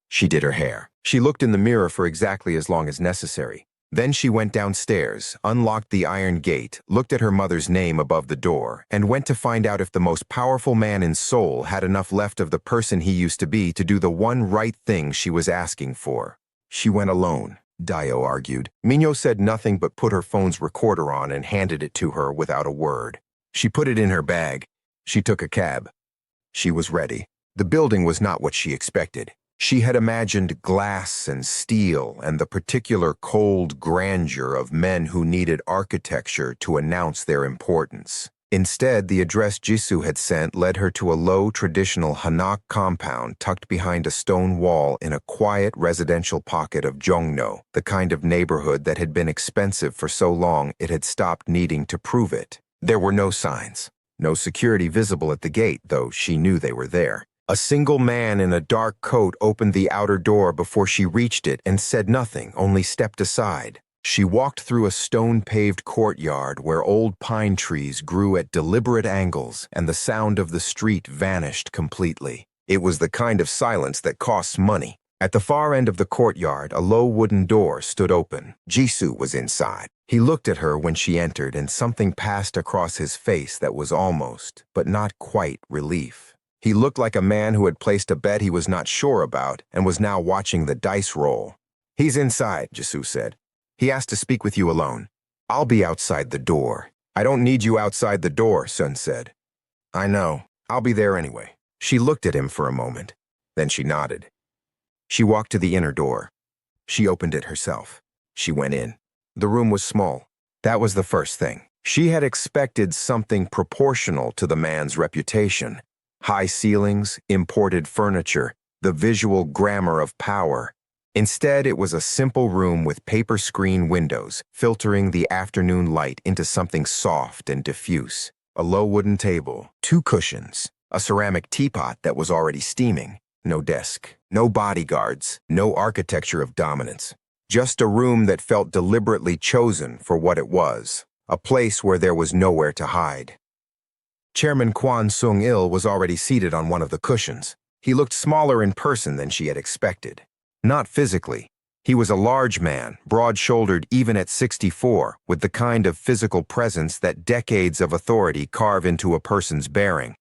She did her hair. She looked in the mirror for exactly as long as necessary. Then she went downstairs, unlocked the iron gate, looked at her mother's name above the door, and went to find out if the most powerful man in Seoul had enough left of the person he used to be to do the one right thing she was asking for. She went alone. Dio argued. Minyo said nothing but put her phone's recorder on and handed it to her without a word. She put it in her bag. She took a cab. She was ready. The building was not what she expected. She had imagined glass and steel and the particular cold grandeur of men who needed architecture to announce their importance. Instead, the address Jisoo had sent led her to a low, traditional Hanok compound tucked behind a stone wall in a quiet residential pocket of Jongno, the kind of neighborhood that had been expensive for so long it had stopped needing to prove it. There were no signs, no security visible at the gate, though she knew they were there. A single man in a dark coat opened the outer door before she reached it and said nothing, only stepped aside. She walked through a stone-paved courtyard where old pine trees grew at deliberate angles and the sound of the street vanished completely. It was the kind of silence that costs money. At the far end of the courtyard, a low wooden door stood open. Jisoo was inside. He looked at her when she entered, and something passed across his face that was almost, but not quite, relief. He looked like a man who had placed a bet he was not sure about and was now watching the dice roll. "He's inside," Jisoo said. "He asked to speak with you alone." "I'll be outside the door." "I don't need you outside the door," Seun said. "I know. I'll be there anyway." She looked at him for a moment. Then she nodded. She walked to the inner door. She opened it herself. She went in. The room was small. That was the first thing. She had expected something proportional to the man's reputation. High ceilings, imported furniture, the visual glamour of power. Instead, it was a simple room with paper screen windows, filtering the afternoon light into something soft and diffuse. A low wooden table, 2 cushions, a ceramic teapot that was already steaming. No desk, no bodyguards, no architecture of dominance. Just a room that felt deliberately chosen for what it was, a place where there was nowhere to hide. Chairman Kwon Sung-il was already seated on one of the cushions. He looked smaller in person than she had expected. Not physically. He was a large man, broad-shouldered even at 64, with the kind of physical presence that decades of authority carve into a person's bearing.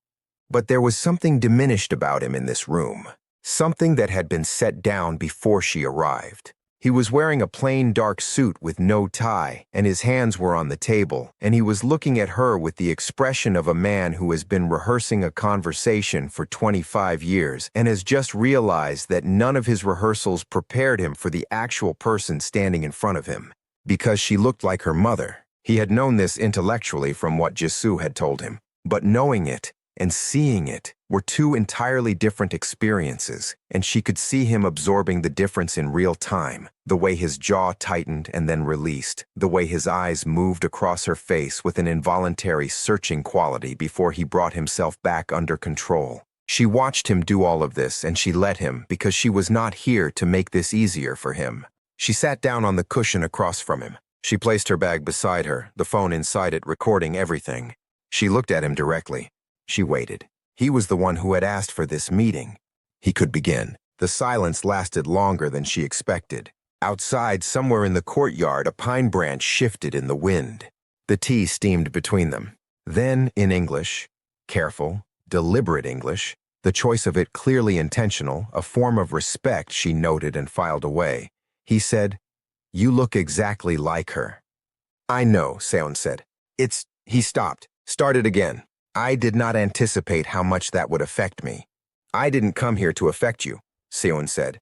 But there was something diminished about him in this room, something that had been set down before she arrived. He was wearing a plain dark suit with no tie, and his hands were on the table, and he was looking at her with the expression of a man who has been rehearsing a conversation for 25 years and has just realized that none of his rehearsals prepared him for the actual person standing in front of him. Because she looked like her mother. He had known this intellectually from what Jisoo had told him, but knowing it and seeing it were 2 entirely different experiences, and she could see him absorbing the difference in real time, the way his jaw tightened and then released, the way his eyes moved across her face with an involuntary searching quality before he brought himself back under control. She watched him do all of this, and she let him because she was not here to make this easier for him. She sat down on the cushion across from him. She placed her bag beside her, the phone inside it recording everything. She looked at him directly. She waited. He was the one who had asked for this meeting. He could begin. The silence lasted longer than she expected. Outside, somewhere in the courtyard, a pine branch shifted in the wind. The tea steamed between them. Then, in English, careful, deliberate English, the choice of it clearly intentional, a form of respect she noted and filed away, he said, "You look exactly like her." "I know," Seun said. He stopped, started again. "I did not anticipate how much that would affect me." "I didn't come here to affect you," Seun said.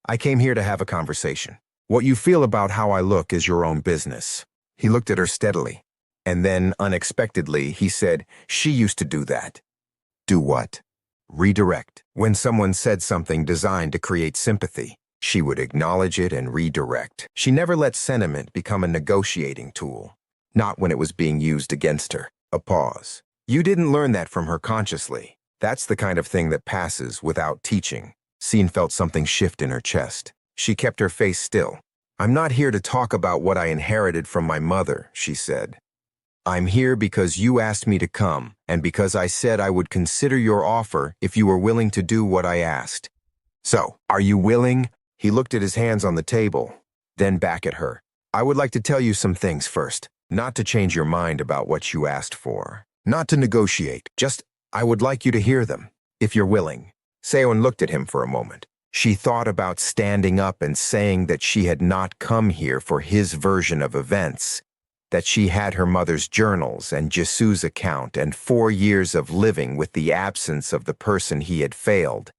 "I came here to have a conversation. What you feel about how I look is your own business." He looked at her steadily. And then, unexpectedly, he said, "She used to do that." "Do what?" "Redirect." When someone said something designed to create sympathy, she would acknowledge it and redirect. She never let sentiment become a negotiating tool. Not when it was being used against her. A pause. You didn't learn that from her consciously. That's the kind of thing that passes without teaching. Seun felt something shift in her chest. She kept her face still. "I'm not here to talk about what I inherited from my mother," she said. "I'm here because you asked me to come, and because I said I would consider your offer if you were willing to do what I asked. So, are you willing?" He looked at his hands on the table, then back at her. "I would like to tell you some things first, not to change your mind about what you asked for. Not to negotiate, just, I would like you to hear them, if you're willing." Seun looked at him for a moment. She thought about standing up and saying that she had not come here for his version of events, that she had her mother's journals and Jisoo's account and 4 years of living with the absence of the person he had failed,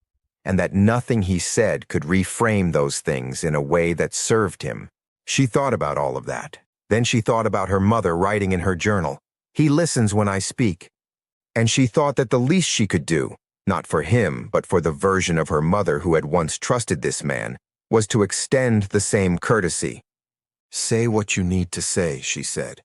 and that nothing he said could reframe those things in a way that served him. She thought about all of that. Then she thought about her mother writing in her journal, "He listens when I speak." And she thought that the least she could do, not for him, but for the version of her mother who had once trusted this man, was to extend the same courtesy. "Say what you need to say," she said.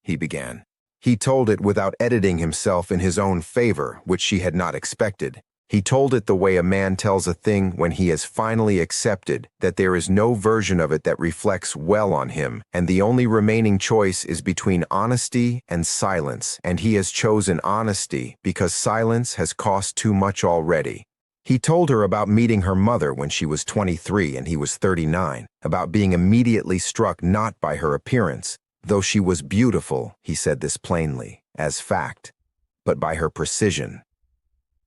He began. He told it without editing himself in his own favor, which she had not expected. He told it the way a man tells a thing when he has finally accepted that there is no version of it that reflects well on him, and the only remaining choice is between honesty and silence, and he has chosen honesty because silence has cost too much already. He told her about meeting her mother when she was 23 and he was 39, about being immediately struck not by her appearance, though she was beautiful, he said this plainly, as fact, but by her precision.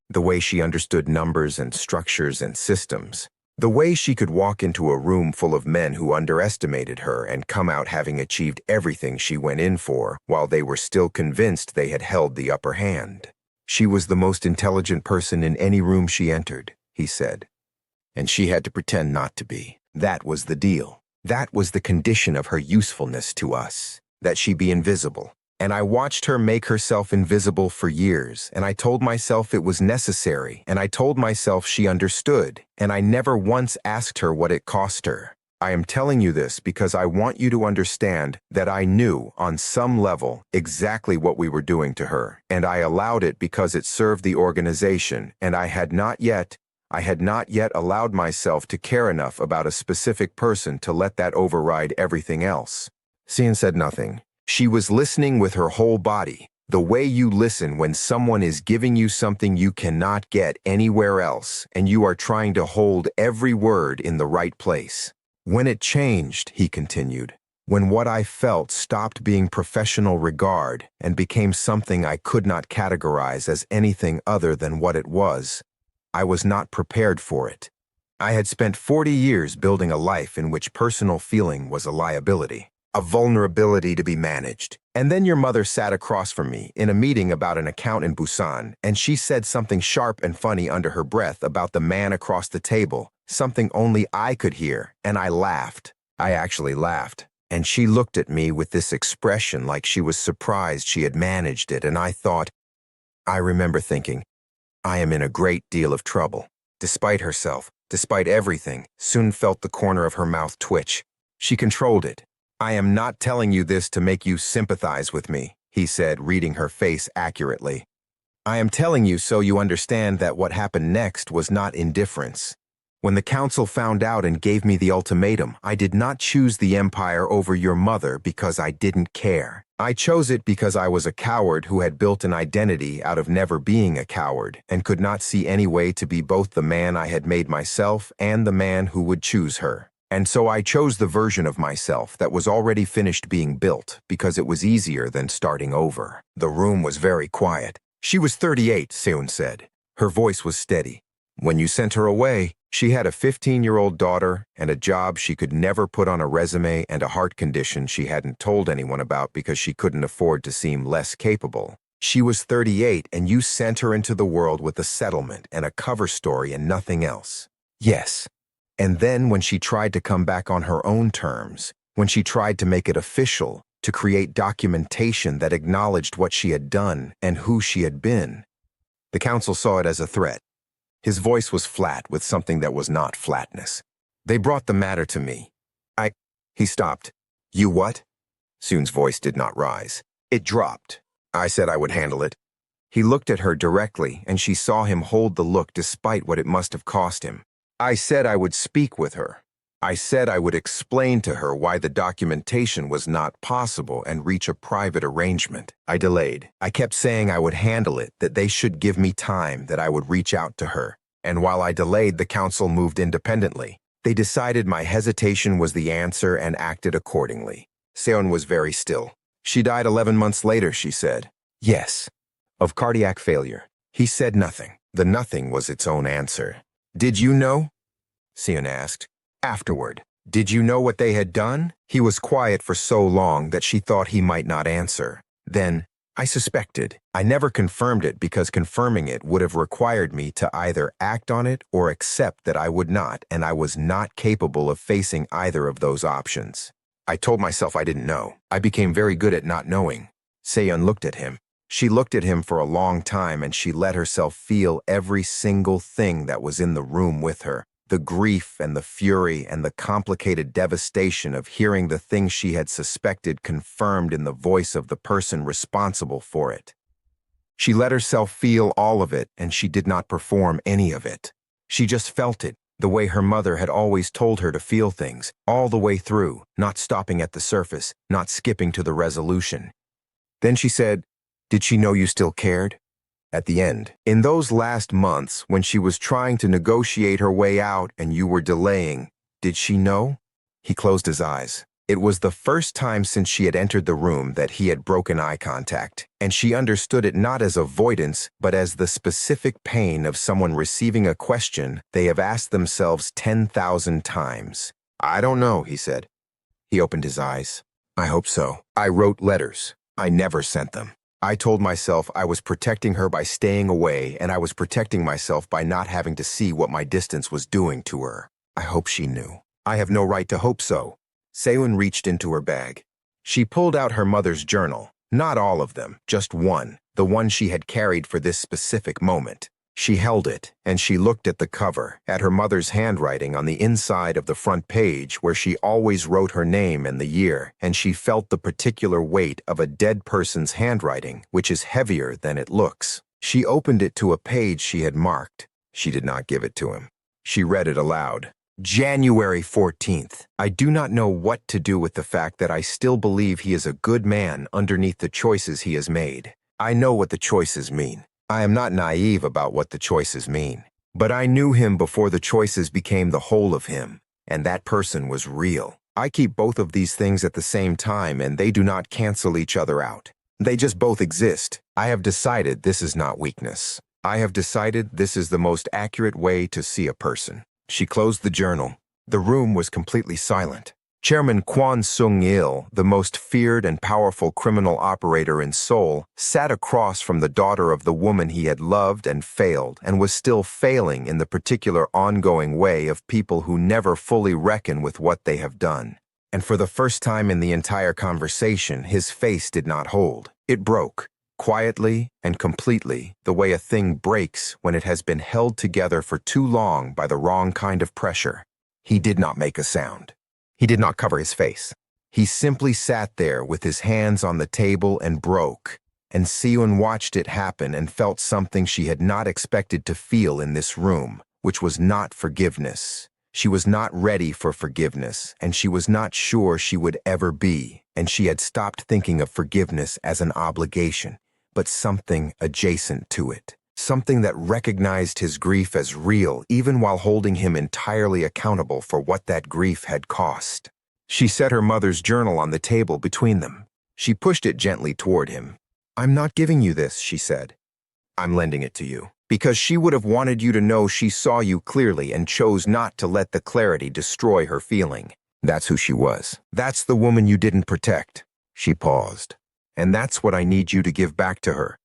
The way she understood numbers and structures and systems. The way she could walk into a room full of men who underestimated her and come out having achieved everything she went in for, while they were still convinced they had held the upper hand. She was the most intelligent person in any room she entered, he said. And she had to pretend not to be. That was the deal. That was the condition of her usefulness to us, that she be invisible. And I watched her make herself invisible for years, and I told myself it was necessary, and I told myself she understood, and I never once asked her what it cost her. I am telling you this because I want you to understand that I knew, on some level, exactly what we were doing to her, and I allowed it because it served the organization, and I had not yet allowed myself to care enough about a specific person to let that override everything else. Seun said nothing. She was listening with her whole body, the way you listen when someone is giving you something you cannot get anywhere else, and you are trying to hold every word in the right place. When it changed, he continued, when what I felt stopped being professional regard and became something I could not categorize as anything other than what it was, I was not prepared for it. I had spent 40 years building a life in which personal feeling was a liability, a vulnerability to be managed. And then your mother sat across from me in a meeting about an account in Busan, and she said something sharp and funny under her breath about the man across the table, something only I could hear, and I laughed. I actually laughed. And she looked at me with this expression like she was surprised she had managed it, and I remember thinking, I am in a great deal of trouble. Despite herself, despite everything, Seun felt the corner of her mouth twitch. She controlled it. I am not telling you this to make you sympathize with me, he said, reading her face accurately. I am telling you so you understand that what happened next was not indifference. When the council found out and gave me the ultimatum, I did not choose the empire over your mother because I didn't care. I chose it because I was a coward who had built an identity out of never being a coward and could not see any way to be both the man I had made myself and the man who would choose her. And so I chose the version of myself that was already finished being built because it was easier than starting over. The room was very quiet. She was 38, Seun said. Her voice was steady. When you sent her away, she had a 15-year-old daughter and a job she could never put on a resume and a heart condition she hadn't told anyone about because she couldn't afford to seem less capable. She was 38 and you sent her into the world with a settlement and a cover story and nothing else. Yes. And then when she tried to come back on her own terms, when she tried to make it official, to create documentation that acknowledged what she had done and who she had been, the council saw it as a threat. His voice was flat with something that was not flatness. They brought the matter to me. He stopped. You what? Seun's voice did not rise. It dropped. I said I would handle it. He looked at her directly, and she saw him hold the look despite what it must have cost him. I said I would speak with her. I said I would explain to her why the documentation was not possible and reach a private arrangement. I delayed. I kept saying I would handle it, that they should give me time, that I would reach out to her. And while I delayed, the council moved independently. They decided my hesitation was the answer and acted accordingly. Seun was very still. She died 11 months later, she said. Yes. Of cardiac failure. He said nothing. The nothing was its own answer. Did you know? Seun asked. Afterward. Did you know what they had done? He was quiet for so long that she thought he might not answer. Then, I suspected. I never confirmed it because confirming it would have required me to either act on it or accept that I would not, and I was not capable of facing either of those options. I told myself I didn't know. I became very good at not knowing. Seun looked at him. She looked at him for a long time and she let herself feel every single thing that was in the room with her. The grief and the fury and the complicated devastation of hearing the thing she had suspected confirmed in the voice of the person responsible for it. She let herself feel all of it, and she did not perform any of it. She just felt it, the way her mother had always told her to feel things, all the way through, not stopping at the surface, not skipping to the resolution. Then she said, "Did she know you still cared?" At the end, in those last months when she was trying to negotiate her way out and you were delaying, did she know? He closed his eyes. It was the first time since she had entered the room that he had broken eye contact, and she understood it not as avoidance, but as the specific pain of someone receiving a question they have asked themselves 10,000 times. I don't know, he said. He opened his eyes. I hope so. I wrote letters. I never sent them. I told myself I was protecting her by staying away, and I was protecting myself by not having to see what my distance was doing to her. I hope she knew. I have no right to hope so. Seun reached into her bag. She pulled out her mother's journal. Not all of them, just one, the one she had carried for this specific moment. She held it, and she looked at the cover, at her mother's handwriting on the inside of the front page where she always wrote her name and the year, and she felt the particular weight of a dead person's handwriting, which is heavier than it looks. She opened it to a page she had marked. She did not give it to him. She read it aloud. January 14th. I do not know what to do with the fact that I still believe he is a good man underneath the choices he has made. I know what the choices mean. I am not naive about what the choices mean. But I knew him before the choices became the whole of him, and that person was real. I keep both of these things at the same time, and they do not cancel each other out. They just both exist. I have decided this is not weakness. I have decided this is the most accurate way to see a person. She closed the journal. The room was completely silent. Chairman Kwon Sung-il, the most feared and powerful criminal operator in Seoul, sat across from the daughter of the woman he had loved and failed, and was still failing in the particular ongoing way of people who never fully reckon with what they have done. And for the first time in the entire conversation, his face did not hold. It broke. Quietly and completely, the way a thing breaks when it has been held together for too long by the wrong kind of pressure. He did not make a sound. He did not cover his face. He simply sat there with his hands on the table and broke, and Seun watched it happen and felt something she had not expected to feel in this room, which was not forgiveness. She was not ready for forgiveness, and she was not sure she would ever be, and she had stopped thinking of forgiveness as an obligation, but something adjacent to it, something that recognized his grief as real even while holding him entirely accountable for what that grief had cost. She set her mother's journal on the table between them. She pushed it gently toward him. I'm not giving you this, she said. I'm lending it to you. Because she would have wanted you to know she saw you clearly and chose not to let the clarity destroy her feeling. That's who she was. That's the woman you didn't protect. She paused. And that's what I need you to give back to her.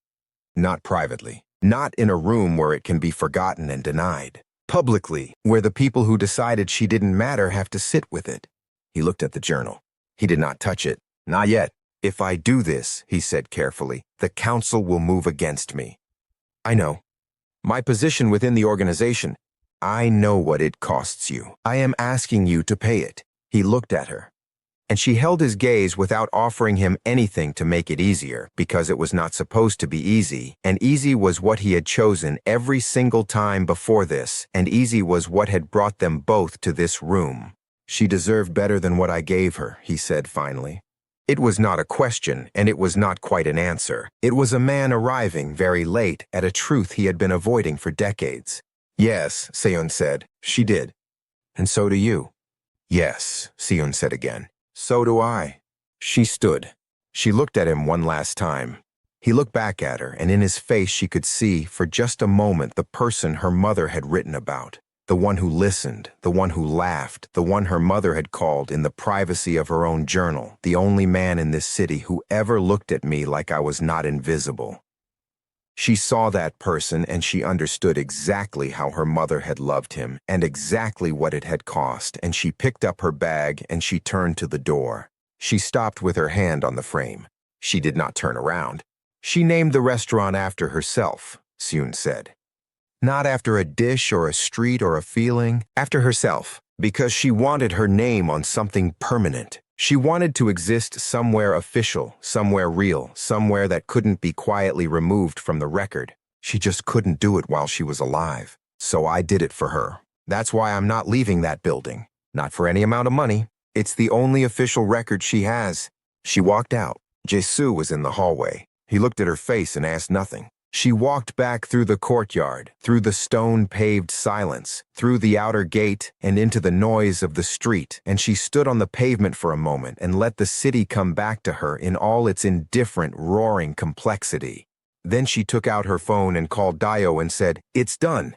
Not privately. Not in a room where it can be forgotten and denied. Publicly, where the people who decided she didn't matter have to sit with it. He looked at the journal. He did not touch it. Not yet. If I do this, he said carefully, the council will move against me. I know. My position within the organization, I know what it costs you. I am asking you to pay it. He looked at her, and she held his gaze without offering him anything to make it easier, because it was not supposed to be easy, and easy was what he had chosen every single time before this, and easy was what had brought them both to this room. She deserved better than what I gave her, he said finally. It was not a question, and it was not quite an answer. It was a man arriving very late at a truth he had been avoiding for decades. Yes, Seun said. She did. And so do you. Yes, Seun said again. So do I. She stood. She looked at him one last time. He looked back at her, and in his face she could see, for just a moment, the person her mother had written about. The one who listened, the one who laughed, the one her mother had called, in the privacy of her own journal, the only man in this city who ever looked at me like I was not invisible. She saw that person, and she understood exactly how her mother had loved him, and exactly what it had cost, and she picked up her bag and she turned to the door. She stopped with her hand on the frame. She did not turn around. She named the restaurant after herself, Seun said. Not after a dish or a street or a feeling, after herself, because she wanted her name on something permanent. She wanted to exist somewhere official, somewhere real, somewhere that couldn't be quietly removed from the record. She just couldn't do it while she was alive. So I did it for her. That's why I'm not leaving that building. Not for any amount of money. It's the only official record she has. She walked out. Jae-soo was in the hallway. He looked at her face and asked nothing. She walked back through the courtyard, through the stone-paved silence, through the outer gate, and into the noise of the street, and she stood on the pavement for a moment and let the city come back to her in all its indifferent, roaring complexity. Then she took out her phone and called Dio and said, "It's done."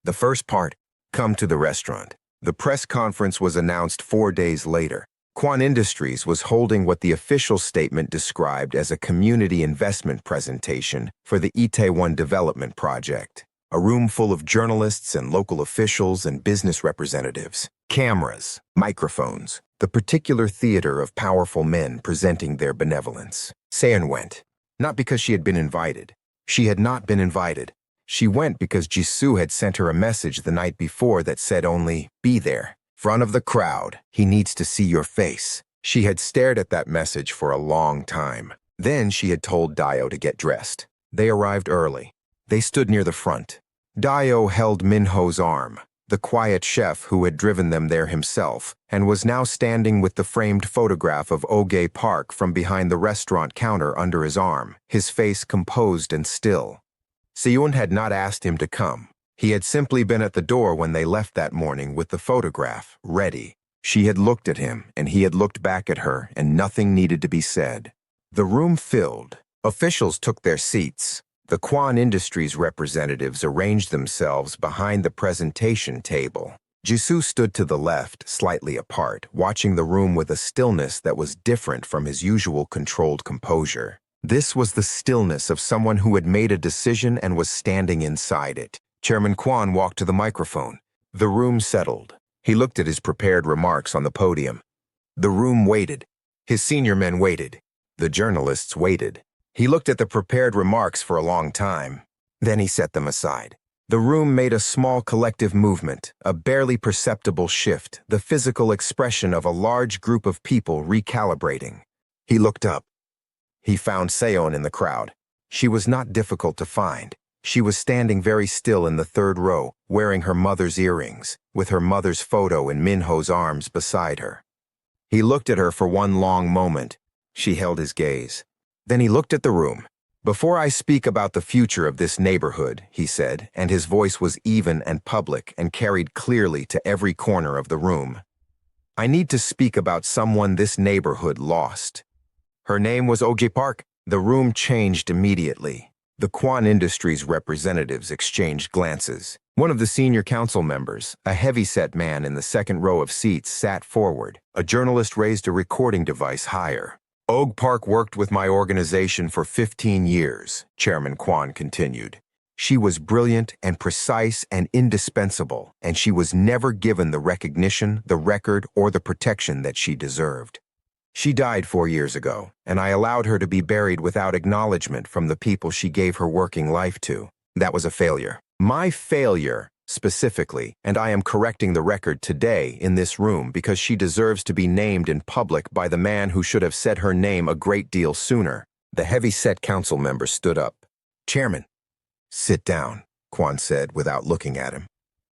The first part, come to the restaurant. The press conference was announced 4 days later. Kwon Industries was holding what the official statement described as a community investment presentation for the Itaewon development project. A room full of journalists and local officials and business representatives. Cameras, microphones, the particular theater of powerful men presenting their benevolence. Seun went, not because she had been invited. She had not been invited. She went because Jisoo had sent her a message the night before that said only, "Be there. Front of the crowd. He needs to see your face." She had stared at that message for a long time. Then she had told Dio to get dressed. They arrived early. They stood near the front. Dio held Minho's arm, the quiet chef who had driven them there himself, and was now standing with the framed photograph of Adeola-Park from behind the restaurant counter under his arm, his face composed and still. Seun had not asked him to come. He had simply been at the door when they left that morning with the photograph, ready. She had looked at him, and he had looked back at her, and nothing needed to be said. The room filled. Officials took their seats. The Kwon Industries representatives arranged themselves behind the presentation table. Jisoo stood to the left, slightly apart, watching the room with a stillness that was different from his usual controlled composure. This was the stillness of someone who had made a decision and was standing inside it. Chairman Kwon walked to the microphone. The room settled. He looked at his prepared remarks on the podium. The room waited. His senior men waited. The journalists waited. He looked at the prepared remarks for a long time. Then he set them aside. The room made a small collective movement, a barely perceptible shift, the physical expression of a large group of people recalibrating. He looked up. He found Seon in the crowd. She was not difficult to find. She was standing very still in the third row, wearing her mother's earrings, with her mother's photo in Minho's arms beside her. He looked at her for one long moment. She held his gaze. Then he looked at the room. "Before I speak about the future of this neighborhood," he said, and his voice was even and public and carried clearly to every corner of the room, "I need to speak about someone this neighborhood lost. Her name was Adeola-Park." The room changed immediately. The Kwon Industries representatives exchanged glances. One of the senior council members, a heavy-set man in the second row of seats, sat forward. A journalist raised a recording device higher. "Adeola-Park worked with my organization for 15 years, Chairman Kwon continued. She was brilliant and precise and indispensable, and she was never given the recognition, the record, or the protection that she deserved. She died 4 years ago, and I allowed her to be buried without acknowledgement from the people she gave her working life to. That was a failure. My failure, specifically, and I am correcting the record today in this room because she deserves to be named in public by the man who should have said her name a great deal sooner." The heavy-set council member stood up. "Chairman." "Sit down," Kwon said without looking at him.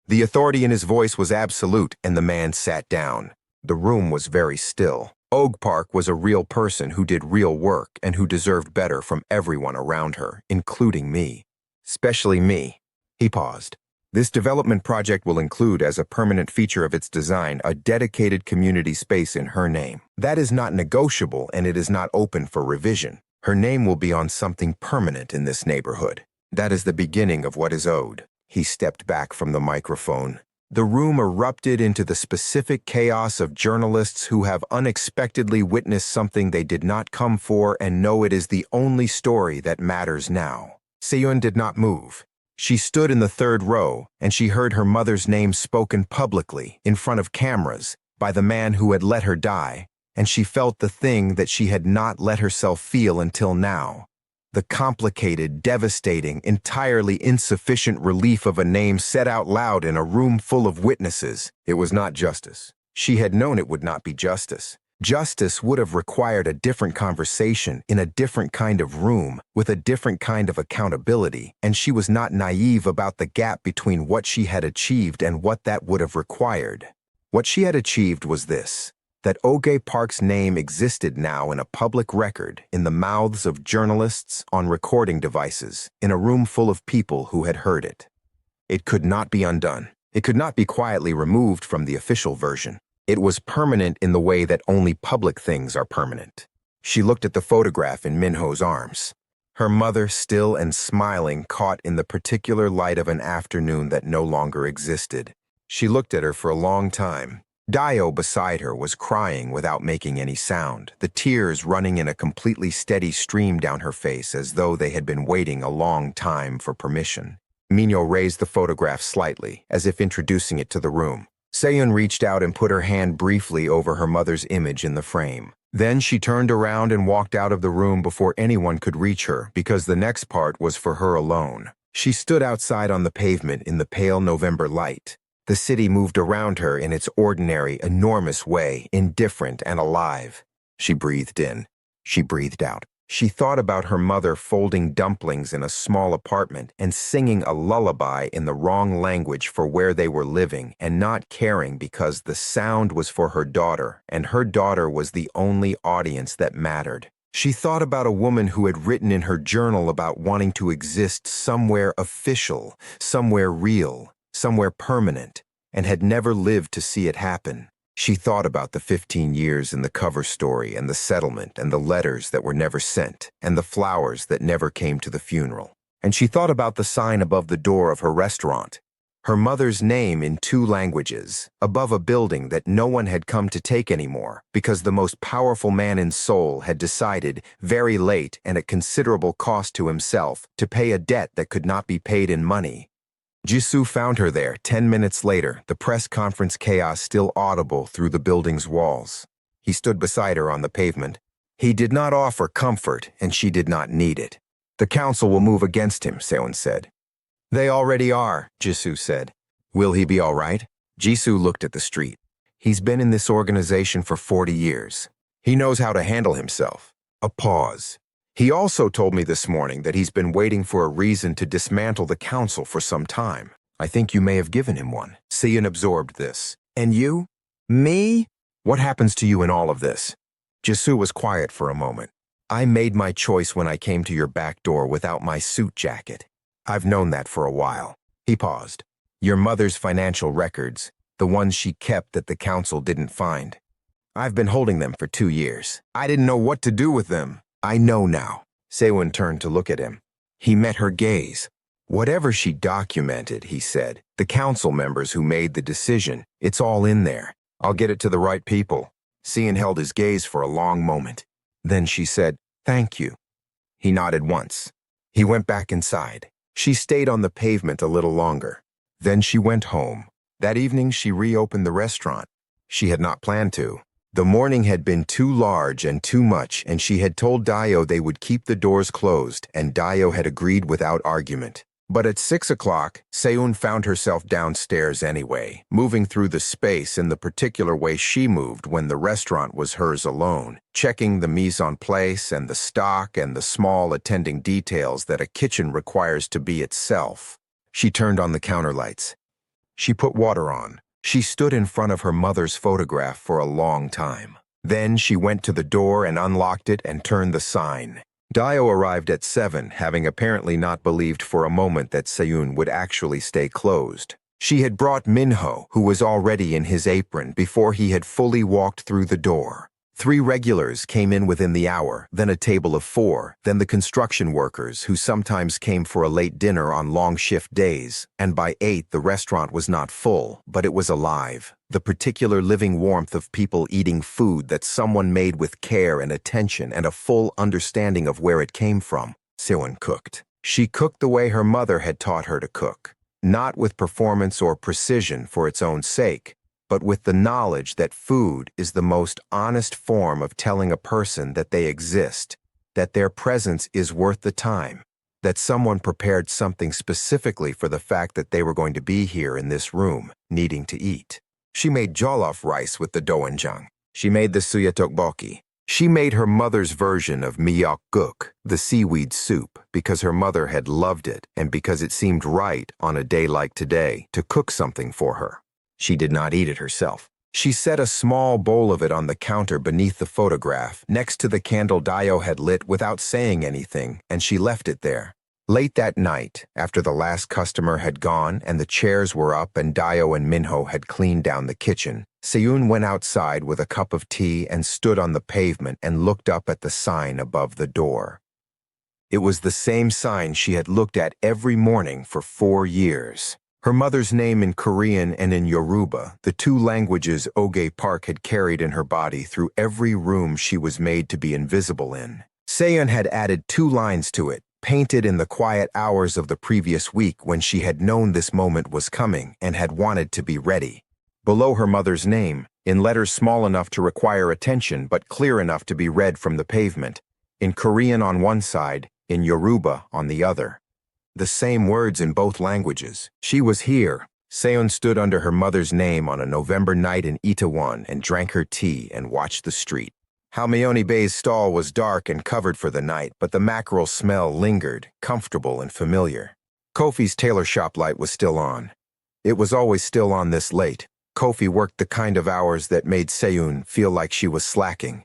The authority in his voice was absolute, and the man sat down. The room was very still. Adeola-Park was a real person who did real work and who deserved better from everyone around her, including me. Especially me. He paused. "This development project will include, as a permanent feature of its design, a dedicated community space in her name. That is not negotiable, and it is not open for revision. Her name will be on something permanent in this neighborhood. That is the beginning of what is owed." He stepped back from the microphone. The room erupted into the specific chaos of journalists who have unexpectedly witnessed something they did not come for and know it is the only story that matters now. Seun did not move. She stood in the third row, and she heard her mother's name spoken publicly, in front of cameras, by the man who had let her die, and she felt the thing that she had not let herself feel until now. The complicated, devastating, entirely insufficient relief of a name said out loud in a room full of witnesses. It was not justice. She had known it would not be justice. Justice would have required a different conversation in a different kind of room with a different kind of accountability, and she was not naive about the gap between what she had achieved and what that would have required. What she had achieved was this: that Park's name existed now in a public record, in the mouths of journalists, on recording devices, in a room full of people who had heard it. It could not be undone. It could not be quietly removed from the official version. It was permanent in the way that only public things are permanent. She looked at the photograph in Minho's arms. Her mother, still and smiling, caught in the particular light of an afternoon that no longer existed. She looked at her for a long time. Dio beside her was crying without making any sound, the tears running in a completely steady stream down her face as though they had been waiting a long time for permission. Minho raised the photograph slightly, as if introducing it to the room. Seun reached out and put her hand briefly over her mother's image in the frame. Then she turned around and walked out of the room before anyone could reach her, because the next part was for her alone. She stood outside on the pavement in the pale November light. The city moved around her in its ordinary, enormous way, indifferent and alive. She breathed in. She breathed out. She thought about her mother folding dumplings in a small apartment and singing a lullaby in the wrong language for where they were living and not caring because the sound was for her daughter and her daughter was the only audience that mattered. She thought about a woman who had written in her journal about wanting to exist somewhere official, somewhere real, somewhere permanent, and had never lived to see it happen. She thought about the 15 years in the cover story and the settlement and the letters that were never sent and the flowers that never came to the funeral. And she thought about the sign above the door of her restaurant, her mother's name in 2 languages, above a building that no one had come to take anymore because the most powerful man in Seoul had decided, very late and at considerable cost to himself, to pay a debt that could not be paid in money. Jisoo found her there 10 minutes later, the press conference chaos still audible through the building's walls. He stood beside her on the pavement. He did not offer comfort, and she did not need it. The council will move against him, Seun said. They already are, Jisoo said. Will he be all right? Jisoo looked at the street. He's been in this organization for 40 years. He knows how to handle himself. A pause. He also told me this morning that he's been waiting for a reason to dismantle the council for some time. I think you may have given him one. Seun absorbed this. And you? Me? What happens to you in all of this? Jisoo was quiet for a moment. I made my choice when I came to your back door without my suit jacket. I've known that for a while. He paused. Your mother's financial records, the ones she kept that the council didn't find. I've been holding them for 2 years. I didn't know what to do with them. I know now. Seun turned to look at him. He met her gaze. Whatever she documented, he said, the council members who made the decision, it's all in there. I'll get it to the right people. Seun held his gaze for a long moment. Then she said, thank you. He nodded once. He went back inside. She stayed on the pavement a little longer. Then she went home. That evening she reopened the restaurant. She had not planned to. The morning had been too large and too much, and she had told Dio they would keep the doors closed, and Dio had agreed without argument. But at 6 o'clock, Seun found herself downstairs anyway, moving through the space in the particular way she moved when the restaurant was hers alone, checking the mise en place and the stock and the small attending details that a kitchen requires to be itself. She turned on the counter lights. She put water on. She stood in front of her mother's photograph for a long time. Then she went to the door and unlocked it and turned the sign. Dio arrived at 7, having apparently not believed for a moment that Seun would actually stay closed. She had brought Minho, who was already in his apron before he had fully walked through the door. 3 regulars came in within the hour, then a table of 4, then the construction workers who sometimes came for a late dinner on long shift days, and by 8 the restaurant was not full, but it was alive. The particular living warmth of people eating food that someone made with care and attention and a full understanding of where it came from. Seun cooked. She cooked the way her mother had taught her to cook, not with performance or precision for its own sake, but with the knowledge that food is the most honest form of telling a person that they exist, that their presence is worth the time, that someone prepared something specifically for the fact that they were going to be here in this room, needing to eat. She made jollof rice with the doenjang. She made the suya tteokbokki. She made her mother's version of miyeokguk, the seaweed soup, because her mother had loved it and because it seemed right on a day like today to cook something for her. She did not eat it herself. She set a small bowl of it on the counter beneath the photograph, next to the candle Dio had lit without saying anything, and she left it there. Late that night, after the last customer had gone and the chairs were up and Dio and Minho had cleaned down the kitchen, Seun went outside with a cup of tea and stood on the pavement and looked up at the sign above the door. It was the same sign she had looked at every morning for 4 years. Her mother's name in Korean and in Yoruba, the two languages Adeola-Park had carried in her body through every room she was made to be invisible in. Seun had added 2 lines to it, painted in the quiet hours of the previous week when she had known this moment was coming and had wanted to be ready. Below her mother's name, in letters small enough to require attention but clear enough to be read from the pavement, in Korean on one side, in Yoruba on the other. The same words in both languages. She was here. Seun stood under her mother's name on a November night in Itaewon and drank her tea and watched the street. Halmeoni Bay's stall was dark and covered for the night, but the mackerel smell lingered, comfortable and familiar. Kofi's tailor shop light was still on. It was always still on this late. Kofi worked the kind of hours that made Seun feel like she was slacking.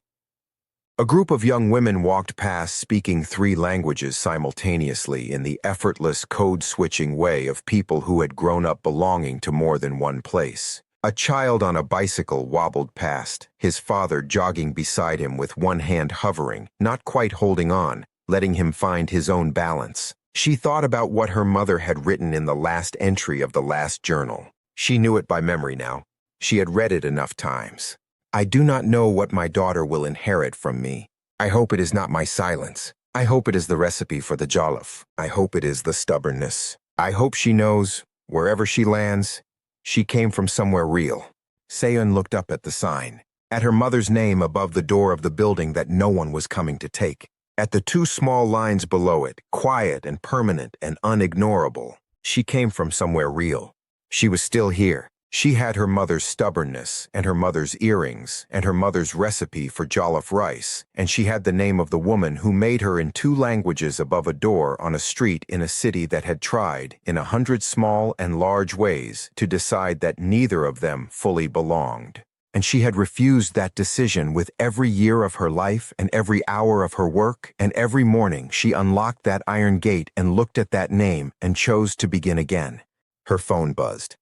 A group of young women walked past speaking 3 languages simultaneously in the effortless code-switching way of people who had grown up belonging to more than one place. A child on a bicycle wobbled past, his father jogging beside him with one hand hovering, not quite holding on, letting him find his own balance. She thought about what her mother had written in the last entry of the last journal. She knew it by memory now. She had read it enough times. I do not know what my daughter will inherit from me. I hope it is not my silence. I hope it is the recipe for the jollof. I hope it is the stubbornness. I hope she knows, wherever she lands, she came from somewhere real. Seun looked up at the sign, at her mother's name above the door of the building that no one was coming to take, at the 2 small lines below it, quiet and permanent and unignorable. She came from somewhere real. She was still here. She had her mother's stubbornness, and her mother's earrings, and her mother's recipe for jollof rice, and she had the name of the woman who made her in 2 languages above a door on a street in a city that had tried, in 100 small and large ways, to decide that neither of them fully belonged. And she had refused that decision with every year of her life and every hour of her work, and every morning she unlocked that iron gate and looked at that name and chose to begin again. Her phone buzzed.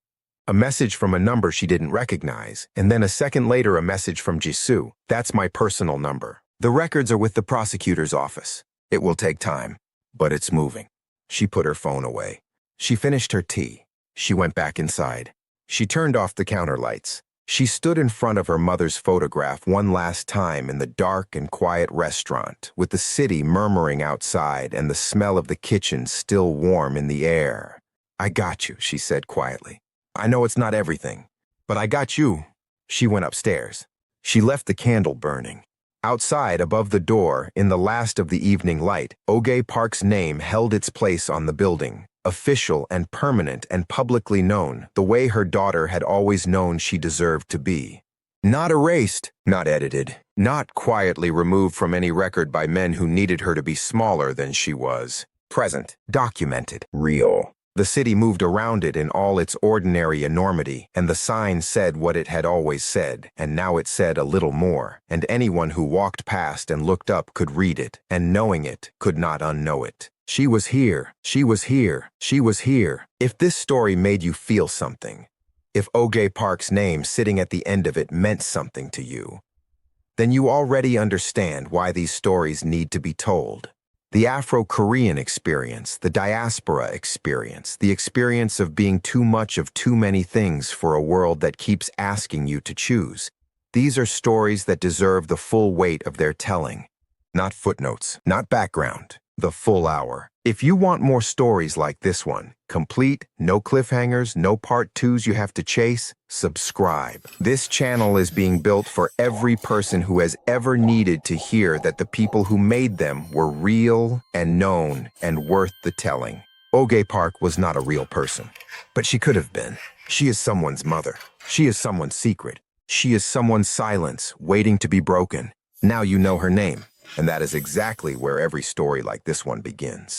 A message from a number she didn't recognize, and then a second later a message from Jisoo. That's my personal number. The records are with the prosecutor's office. It will take time, but it's moving. She put her phone away. She finished her tea. She went back inside. She turned off the counter lights. She stood in front of her mother's photograph one last time in the dark and quiet restaurant, with the city murmuring outside and the smell of the kitchen still warm in the air. I got you, she said quietly. I know it's not everything, but I got you. She went upstairs. She left the candle burning. Outside, above the door, in the last of the evening light, Adeola-Park's name held its place on the building, official and permanent and publicly known, the way her daughter had always known she deserved to be. Not erased, not edited, not quietly removed from any record by men who needed her to be smaller than she was. Present, documented, real. The city moved around it in all its ordinary enormity, and the sign said what it had always said, and now it said a little more, and anyone who walked past and looked up could read it, and knowing it, could not unknow it. She was here, she was here, she was here. If this story made you feel something, if Adeola-Park's name sitting at the end of it meant something to you, then you already understand why these stories need to be told. The Afro-Korean experience, the Diaspora experience, the experience of being too much of too many things for a world that keeps asking you to choose. These are stories that deserve the full weight of their telling. Not footnotes, not background, the full hour. If you want more stories like this one, complete, no cliffhangers, no part 2s you have to chase, subscribe. This channel is being built for every person who has ever needed to hear that the people who made them were real and known and worth the telling. Adeola-Park was not a real person, but she could have been. She is someone's mother. She is someone's secret. She is someone's silence waiting to be broken. Now you know her name, and that is exactly where every story like this one begins.